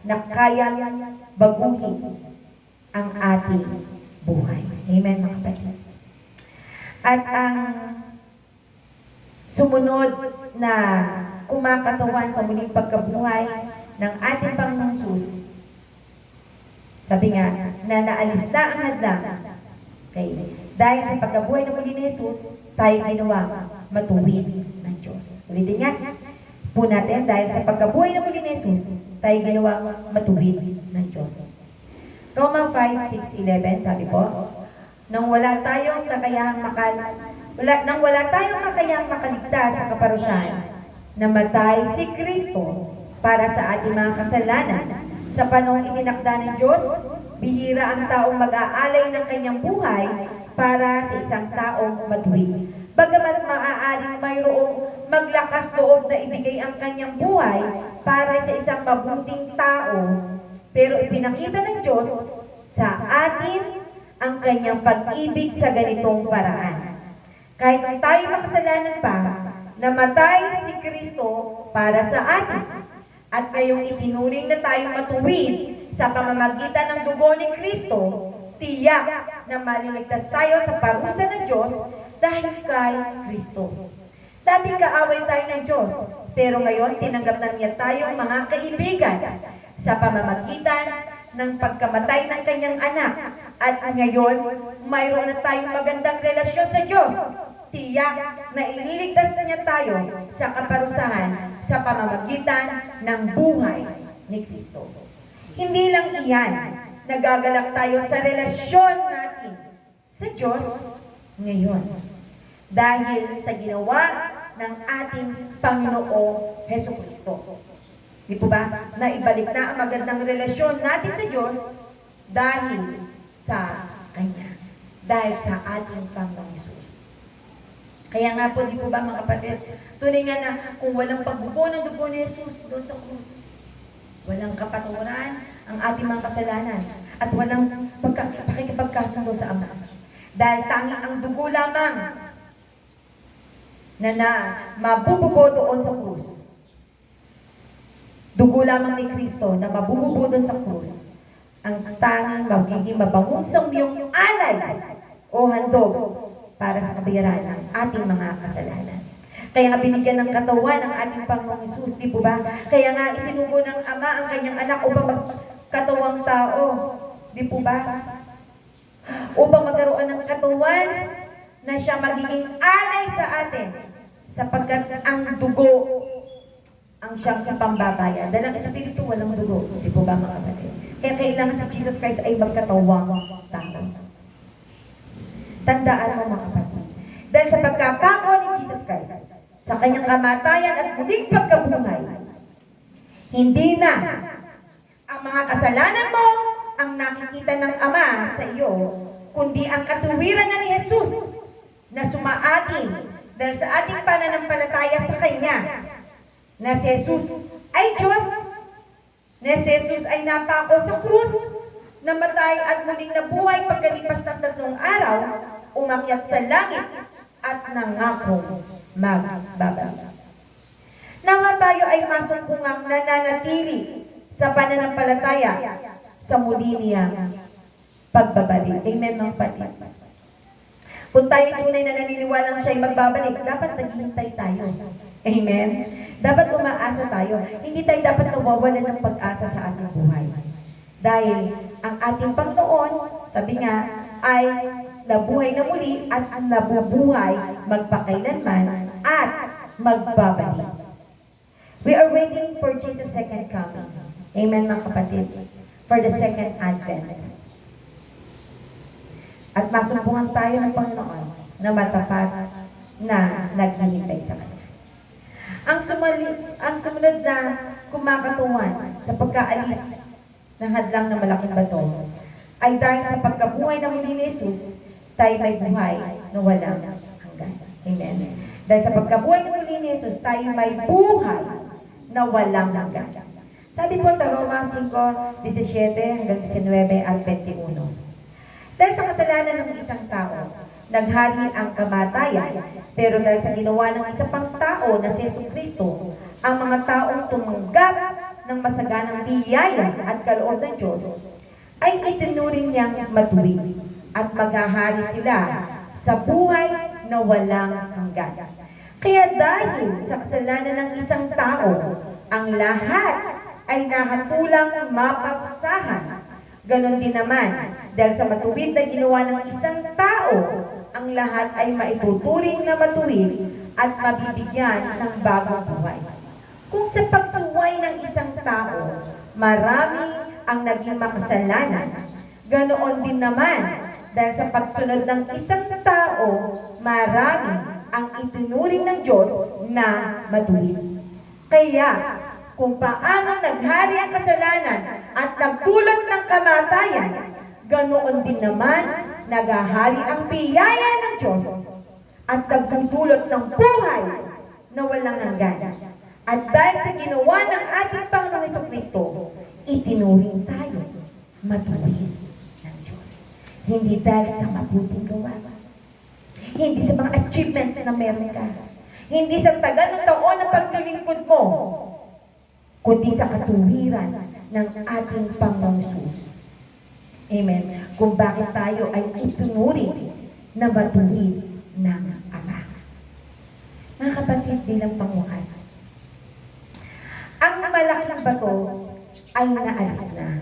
na kayang baguhin ang ating buhay. Amen, mga kapatid. At ang sumunod na kumakatawan sa muling pagkabuhay ng ating Panginoong Jesus, sabi nga, na naalis na ang hadlang. Okay. Dahil sa pagkabuhay ng muli ni Jesus, tayo ginawa matuwid ng Diyos. Ulitin nga po natin, dahil sa pagkabuhay ng muli ni Jesus, tayo ginawa matuwid ng Diyos. Roma 5:6-11, sabi po, nang wala tayong kakayahang makaligtas sa kaparusahan, namatay si Kristo para sa ating mga kasalanan. Sa panahong itinakda ng Diyos, bihira ang taong mag-aalay ng kanyang buhay para sa isang taong matuwid. Bagamat maaaring mayroong maglakas loob na ibigay ang kanyang buhay para sa isang mabuting tao, pero ipinakita ng Diyos sa atin ang kanyang pag-ibig sa ganitong paraan. Kahit tayo makasalanan pa, namatay si Kristo para sa atin. At ngayong itinuring na tayong matuwid sa pamamagitan ng dugo ni Kristo, tiyak na maliligtas tayo sa parusa ng Diyos dahil kay Kristo. Dati kaaway tayo ng Diyos, pero ngayon tinanggap na niya tayong mga kaibigan sa pamamagitan ng pagkamatay ng kanyang anak. At ngayon, mayroon na tayong magandang relasyon sa Diyos. Tiyak na ililigtas na niya tayo sa kaparusahan sa pamamagitan ng buhay ni Kristo. Hindi lang iyan, nagagalak tayo sa relasyon natin sa Diyos ngayon. Dahil sa ginawa ng ating Panginoong Hesukristo. Di po ba? Naibalik na ang magandang relasyon natin sa Diyos dahil sa Kanya. Dahil sa ating Panginoong Hesus. Kaya nga po, di po ba mga kapatid, tunay nga na kung walang pagbubo ng dugo ni Jesus doon sa krus, walang kapaturan ang ating mga kasalanan at walang pakikipagkasundo sa Ama. Dahil tanging ang dugo lamang na mabububo doon sa krus. Dugo lamang ni Kristo na mabububo doon sa krus. Ang tanging magiging mabangong samyong alay o handog para sa kabayaran ng ating mga kasalanan. Kaya nga binigyan ng katawan ng ating Panginoong Hesus, di po ba? Kaya nga isinugo ng Ama ang kanyang anak upang magkatawang tao, di po ba? Upang magkaroon ng katawan na siya magiging alay sa atin, sapagkat ang dugo ang siyang ipambabayan. Dahil ang Espiritu walang dugo, di po ba mga kapatid? Kaya kailangan si Jesus Christ ay magkatawang tao. Tandaan mo mga kapatid. Dahil sa pagkapako ni Jesus Christ, sa kanyang kamatayan at muling pagkabuhay, hindi na ang mga kasalanan mo ang nakikita ng Ama sa iyo, kundi ang katuwiran na ni Jesus na sumaating dahil sa ating pananampalataya sa Kanya, na si Jesus ay Diyos, na si Jesus ay napako sa krus, namatay at muling nabuhay pagkalipas ng 3 araw, umakyat sa langit at nangakong magbabalik. Nawa tayo ay masumpungang nananatili sa pananampalataya sa muli niyang pagbabalik. Amen mga kapatid. Kung tayo tunay na naniniwalang siya ay magbabalik, dapat naghihintay tayo. Amen? Dapat umaasa tayo. Hindi tayo dapat nawawalan ng pag-asa sa ating buhay. Dahil ang ating Panginoon, sabi nga, ay nabuhay na muli at nabubuhay magpakailanman at magbabalik. We are waiting for Jesus' second coming. Amen mga kapatid. For the second advent. At masumpungan tayo ng Panginoon na matapat na naghihintay sa Kanya. Ang sumunod na kumakatuwan sa pagkaalis ng hadlang na malaking bato ay dahil sa pagkabuhay ng muli ni Jesus, tayo may buhay na walang hanggan. Amen. Dahil sa pagkabuhay ng muli ni Jesus, tayo may buhay na walang hanggan. Sabi po sa Roma 5:17 hanggang 19 at 21. Dahil sa kasalanan ng isang tao, naghari ang kamatayan, pero dahil sa ginawa ng isa pang tao na si Jesucristo, ang mga taong tumanggap ng masaganang biyaya at kaloob ng Diyos, ay itinuring niyang matuwid at maghahari sila sa buhay na walang hanggan. Kaya dahil sa kasalanan ng isang tao, ang lahat ay nahatulang mapagsahan. Ganon din naman, dahil sa matuwid na ginawa ng isang tao, ang lahat ay maituturing na matuwid at mabibigyan ng bagong buhay. Kung sa pagsuway ng isang tao, marami ang naging makasalanan, ganoon din naman, dahil sa pagsunod ng isang tao, marami ang itinuring ng Diyos na matuwid. Kaya, kung paano naghari ang kasalanan at nagdulot ng kamatayan, ganoon din naman naghahari ang biyaya ng Diyos at nagdudulot ng buhay na walang hanggan. At dahil sa ginawa ng ating Panginoong Jesucristo, itinuring tayo matuwid ng Diyos. Hindi dahil sa mabuting gawa. Hindi sa mga achievements na meron ka. Hindi sa tagal ng taon na paglilingkod mo, kundi sa katuwiran ng ating Panginoong Hesus. Amen. Kung bakit tayo ay itunuring na matuwid ng Ama. Mga kapatid, bilang pangwakas, ang malaking bato ay naalis na.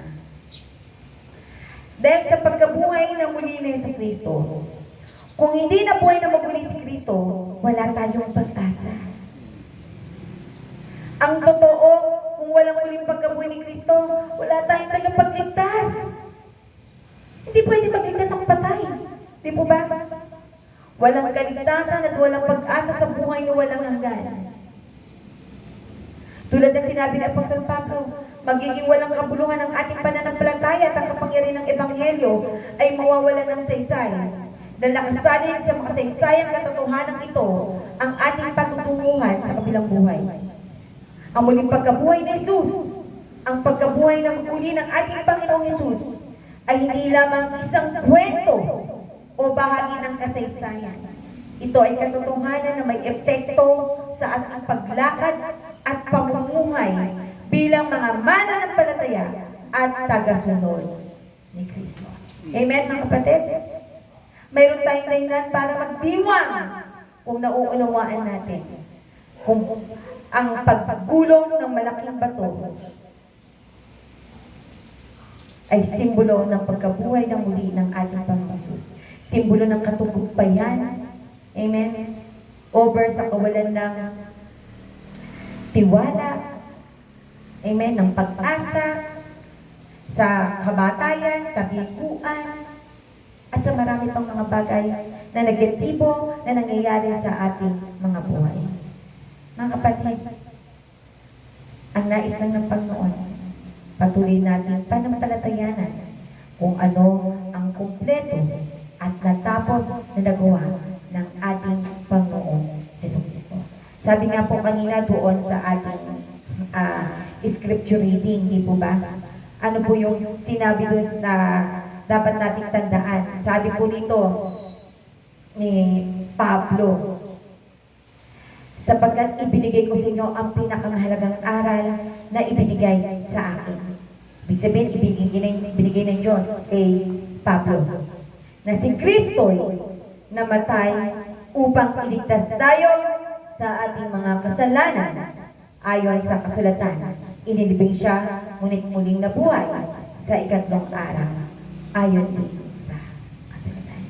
Dahil sa pagkabuhay na muli ni Jesucristo, kung hindi na buhay na maguli si Kristo, wala tayong pag-asa. Ang totoo, kung walang muling pagkabuhay ni Kristo, wala tayong tagapagligtas. Hindi pwede magligtas ang patay. Di po ba? Walang kaligtasan at walang pag-asa sa buhay na walang hanggan. Tulad ng sinabi ni Apostol Pablo, magiging walang kabuluhan ang ating pananampalataya at ang kapangyarihan ng Ebanghelyo ay mawawalan ng saysay. Dahil nakasalig sa makasaysayang katotohanan ito ang ating patutunguhan sa kabilang buhay. Ang muling pagkabuhay ni Jesus, ang pagkabuhay ng muli ng ating Panginoong Hesus, ay hindi lamang isang kwento o bahagi ng kasaysayan. Ito ay katotohanan na may epekto sa ating paglakad at pamumuhay bilang mga mananampalataya at tagasunod ni Kristo. Amen, mga kapatid? mayroon tayong dahilan para magdiwang kung nauunawaan natin. Kung ang paggulong ng malaking bato ay simbolo ng pagkabuhay ng muli ng ating Panginoon Jesus. Simbolo ng katagumpayan. Amen? Over sa kawalan ng tiwala. Amen? Ng pag-asa sa kamatayan, kabiguan, at sa marami pang mga bagay na negatibo na nangyayari sa ating mga buhay. Mga kapatid, ang nais lang ng Panginoon, patuloy natin pananampalatayanan kung ano ang kumpleto at natapos na nagawa ng ating Panginoon Jesucristo. Sabi nga po kanina doon sa ating scripture reading, di po ba? Ano po yung sinabi doon na dapat nating tandaan? Sabi po dito ni Pablo, sapagkat ibinigay ko sa inyo ang pinakamahalagang aral na ibinigay sa akin. Ibig sabihin, ibinigay ng Diyos kay Pablo na si Kristo'y namatay upang iligtas tayo sa ating mga kasalanan. Ayon sa kasulatan, inilibing siya, ngunit muling nabuhay sa ikatlong araw. Ayon din sa kasulatan.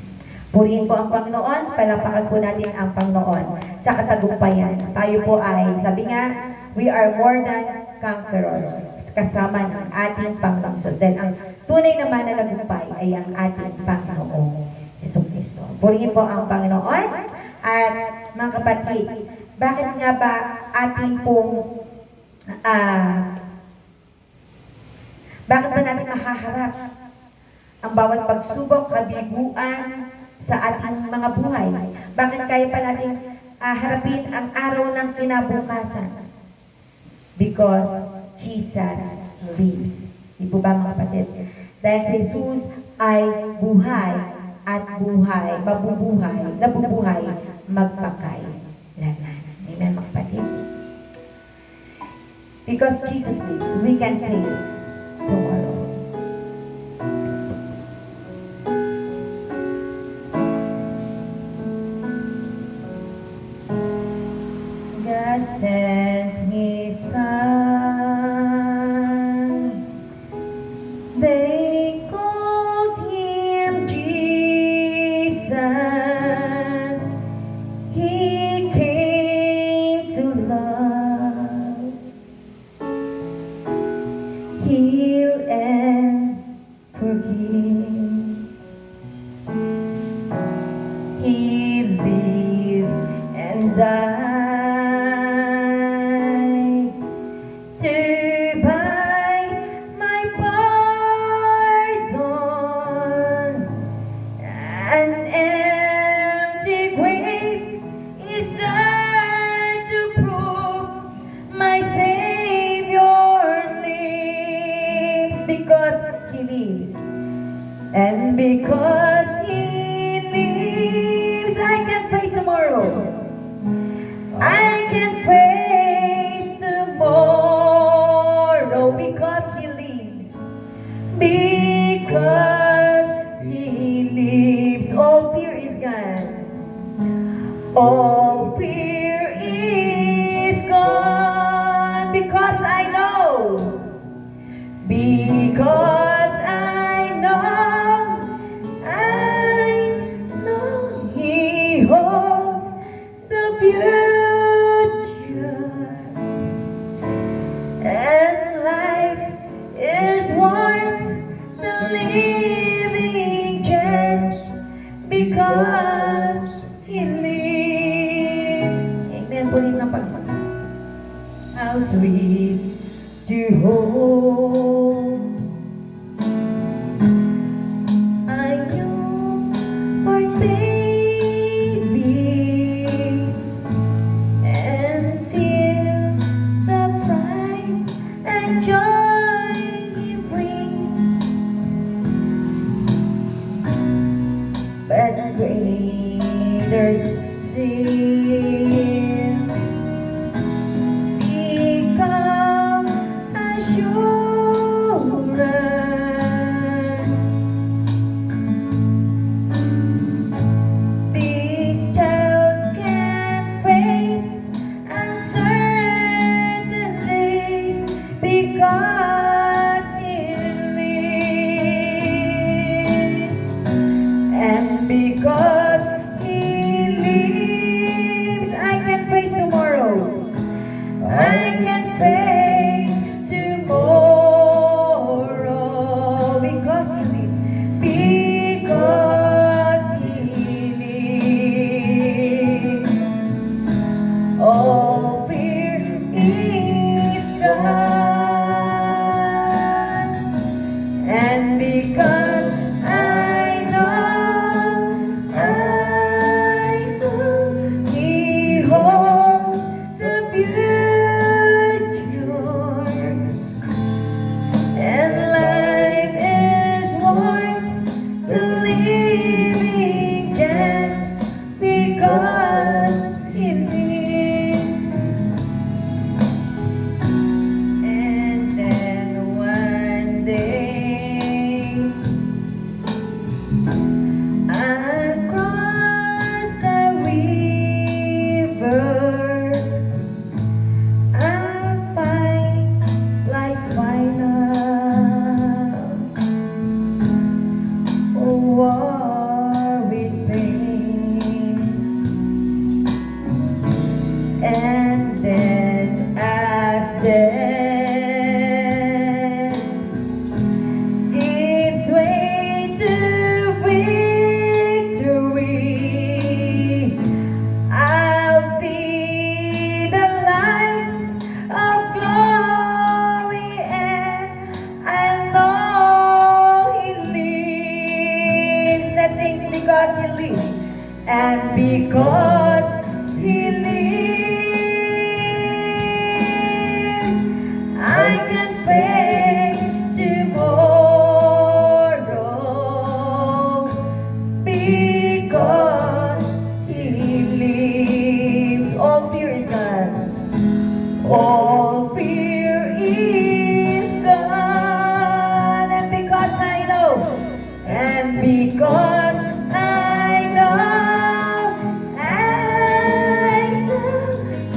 Purihin po ang Panginoon, palapakan po natin ang Panginoon sa katagumpayan. Tayo po ay, sabi nga, we are more than conquerors, kasama ng ating Panginoon Jesus. Dahil ang tunay naman na nagumpay ay ang ating Panginoon Jesucristo. Purihin po ang Panginoon. At mga kapatid, bakit nga ba ating pong bakit ba natin mahaharap ang bawat pagsubok, kabiguan sa ating mga buhay? Bakit kaya pa natin harapin ang araw ng kinabukasan? Because Jesus lives. Di po ba mga kapatid? Dahil si Jesus ay buhay at buhay, nabubuhay, magpakailanman. Amen mga kapatid? Because Jesus lives, we can face tomorrow. God sent His Son. They called Him Jesus. He came to love, heal and forgive. He lived and died to buy my pardon. An empty grave is there to prove my Savior lives. Because He lives, and because He lives, I can face tomorrow. I can face tomorrow because He lives. Because He lives, all fear is gone. All fear is gone because I know. Because I know He holds the future, and life is worth the living just because He lives. Amen po rin ng Panginoon. How sweet to hold a newborn baby and feel the pride and joy He brings. But greater still, become assured. All fear is gone, and because I know, and because I know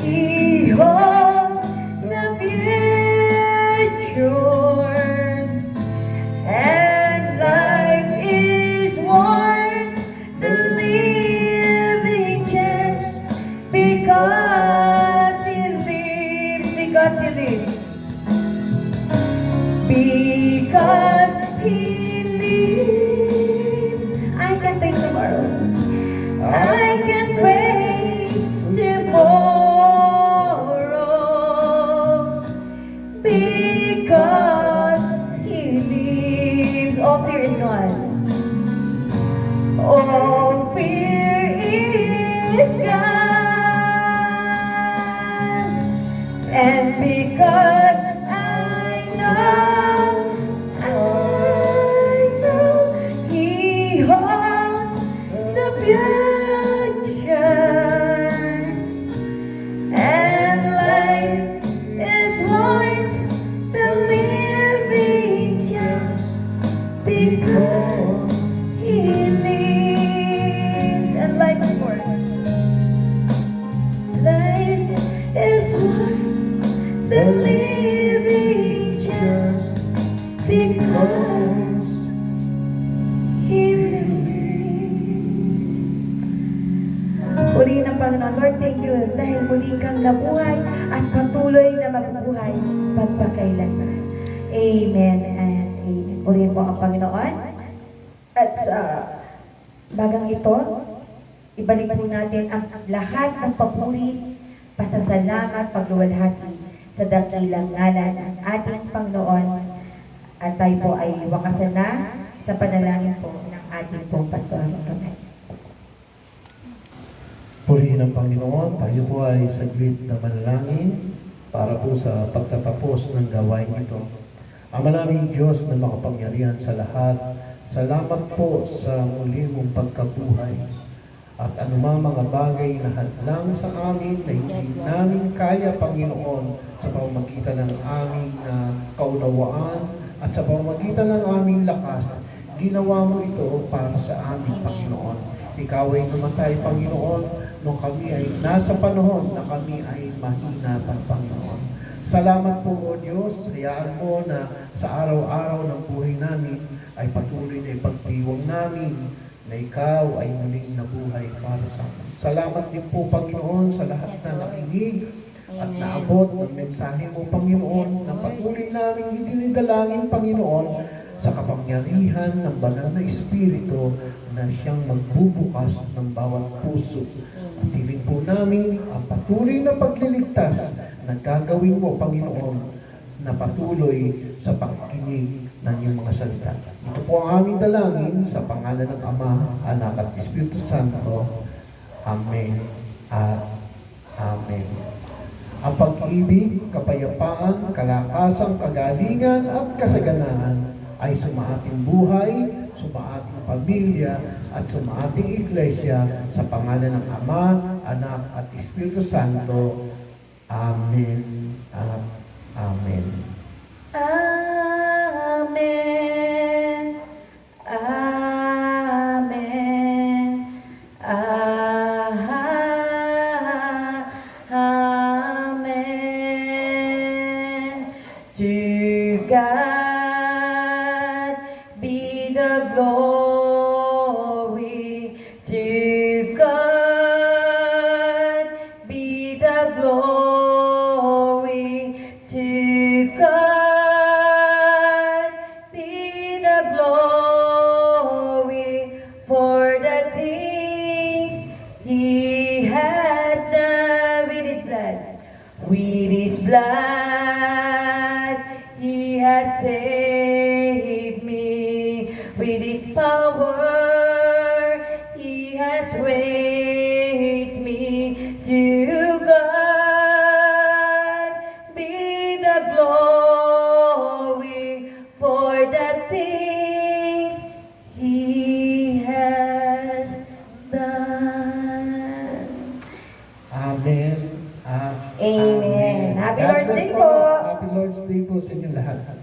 He holds the future, and life is worth the living just because He lives, because He lives, because He lives. I can face tomorrow. I can face tomorrow because He lives. All fear is gone. All fear is gone. And because I know He holds the future, and life is worth the living just because He lives, and life is worth. Life is worth the living just because He lives. Purihin ang Panginoon. Lord, thank you dahil muli kang nabuhay at patuloy na mabubuhay pagpakailanman. Amen and amen. Purihin po ang Panginoon. At sa bagang ito, ibalik po natin ang lahat ng papuri, pasasalamat, pagluwalhati sa dakilang ngalan ng ating Panginoon. At tayo po ay wakasan na sa panalangin po ng ating pong pastor. Amen. Purihin ang Panginoon, tayo po ay saglit na manalangin para po sa pagtatapos ng gawain ito. Ama naming Diyos na makapangyarihan sa lahat, salamat po sa muli mong pagkabuhay. At anumang mga bagay na hadlang sa amin na hindi namin kaya, Panginoon, sa pamamagitan ng aming kaunawaan at sa pamamagitan ng aming lakas, ginawa mo ito para sa amin, Panginoon. Ikaw ay namatay, Panginoon, nung kami ay nasa panahon na kami ay mahina pa, Panginoon. Salamat po, O Diyos. Hayaan mo na sa araw-araw ng buhay namin ay patuloy na ipagdiwang namin na Ikaw ay muling nabuhay para sa amin. Salamat din po, Panginoon, sa lahat na nakinig at naabot ng mensahe mo, Panginoon, na patuloy namin idinidalangin, Panginoon, sa kapangyarihan ng banal na Espiritu na siyang magbubukas ng bawat puso. At hiling po namin ang patuloy na pagliligtas na gagawin mo, Panginoon, na patuloy sa pakikinig ng iyong mga salita. Ito po ang aming dalangin sa pangalan ng Ama, Anak at Espiritu Santo. Amen at Amen. Ang pag-ibig, kapayapaan, kalakasan, kagalingan at kasaganaan ay sumaating buhay, sumaating pamilya at sumaating iglesia sa pangalan ng Ama, Anak at Espiritu Santo. Amen at Amen. Amen. Amen. Amen. To God be the glory. To God be the glory. To God be the glory for the things He has done with His blood. With His blood, He has saved me. With His power, He has raised me. To God be the glory for the things He has done. Amen at Amen. Happy God Lord's bless Day po. Happy Lord's Day po sa inyo lahat.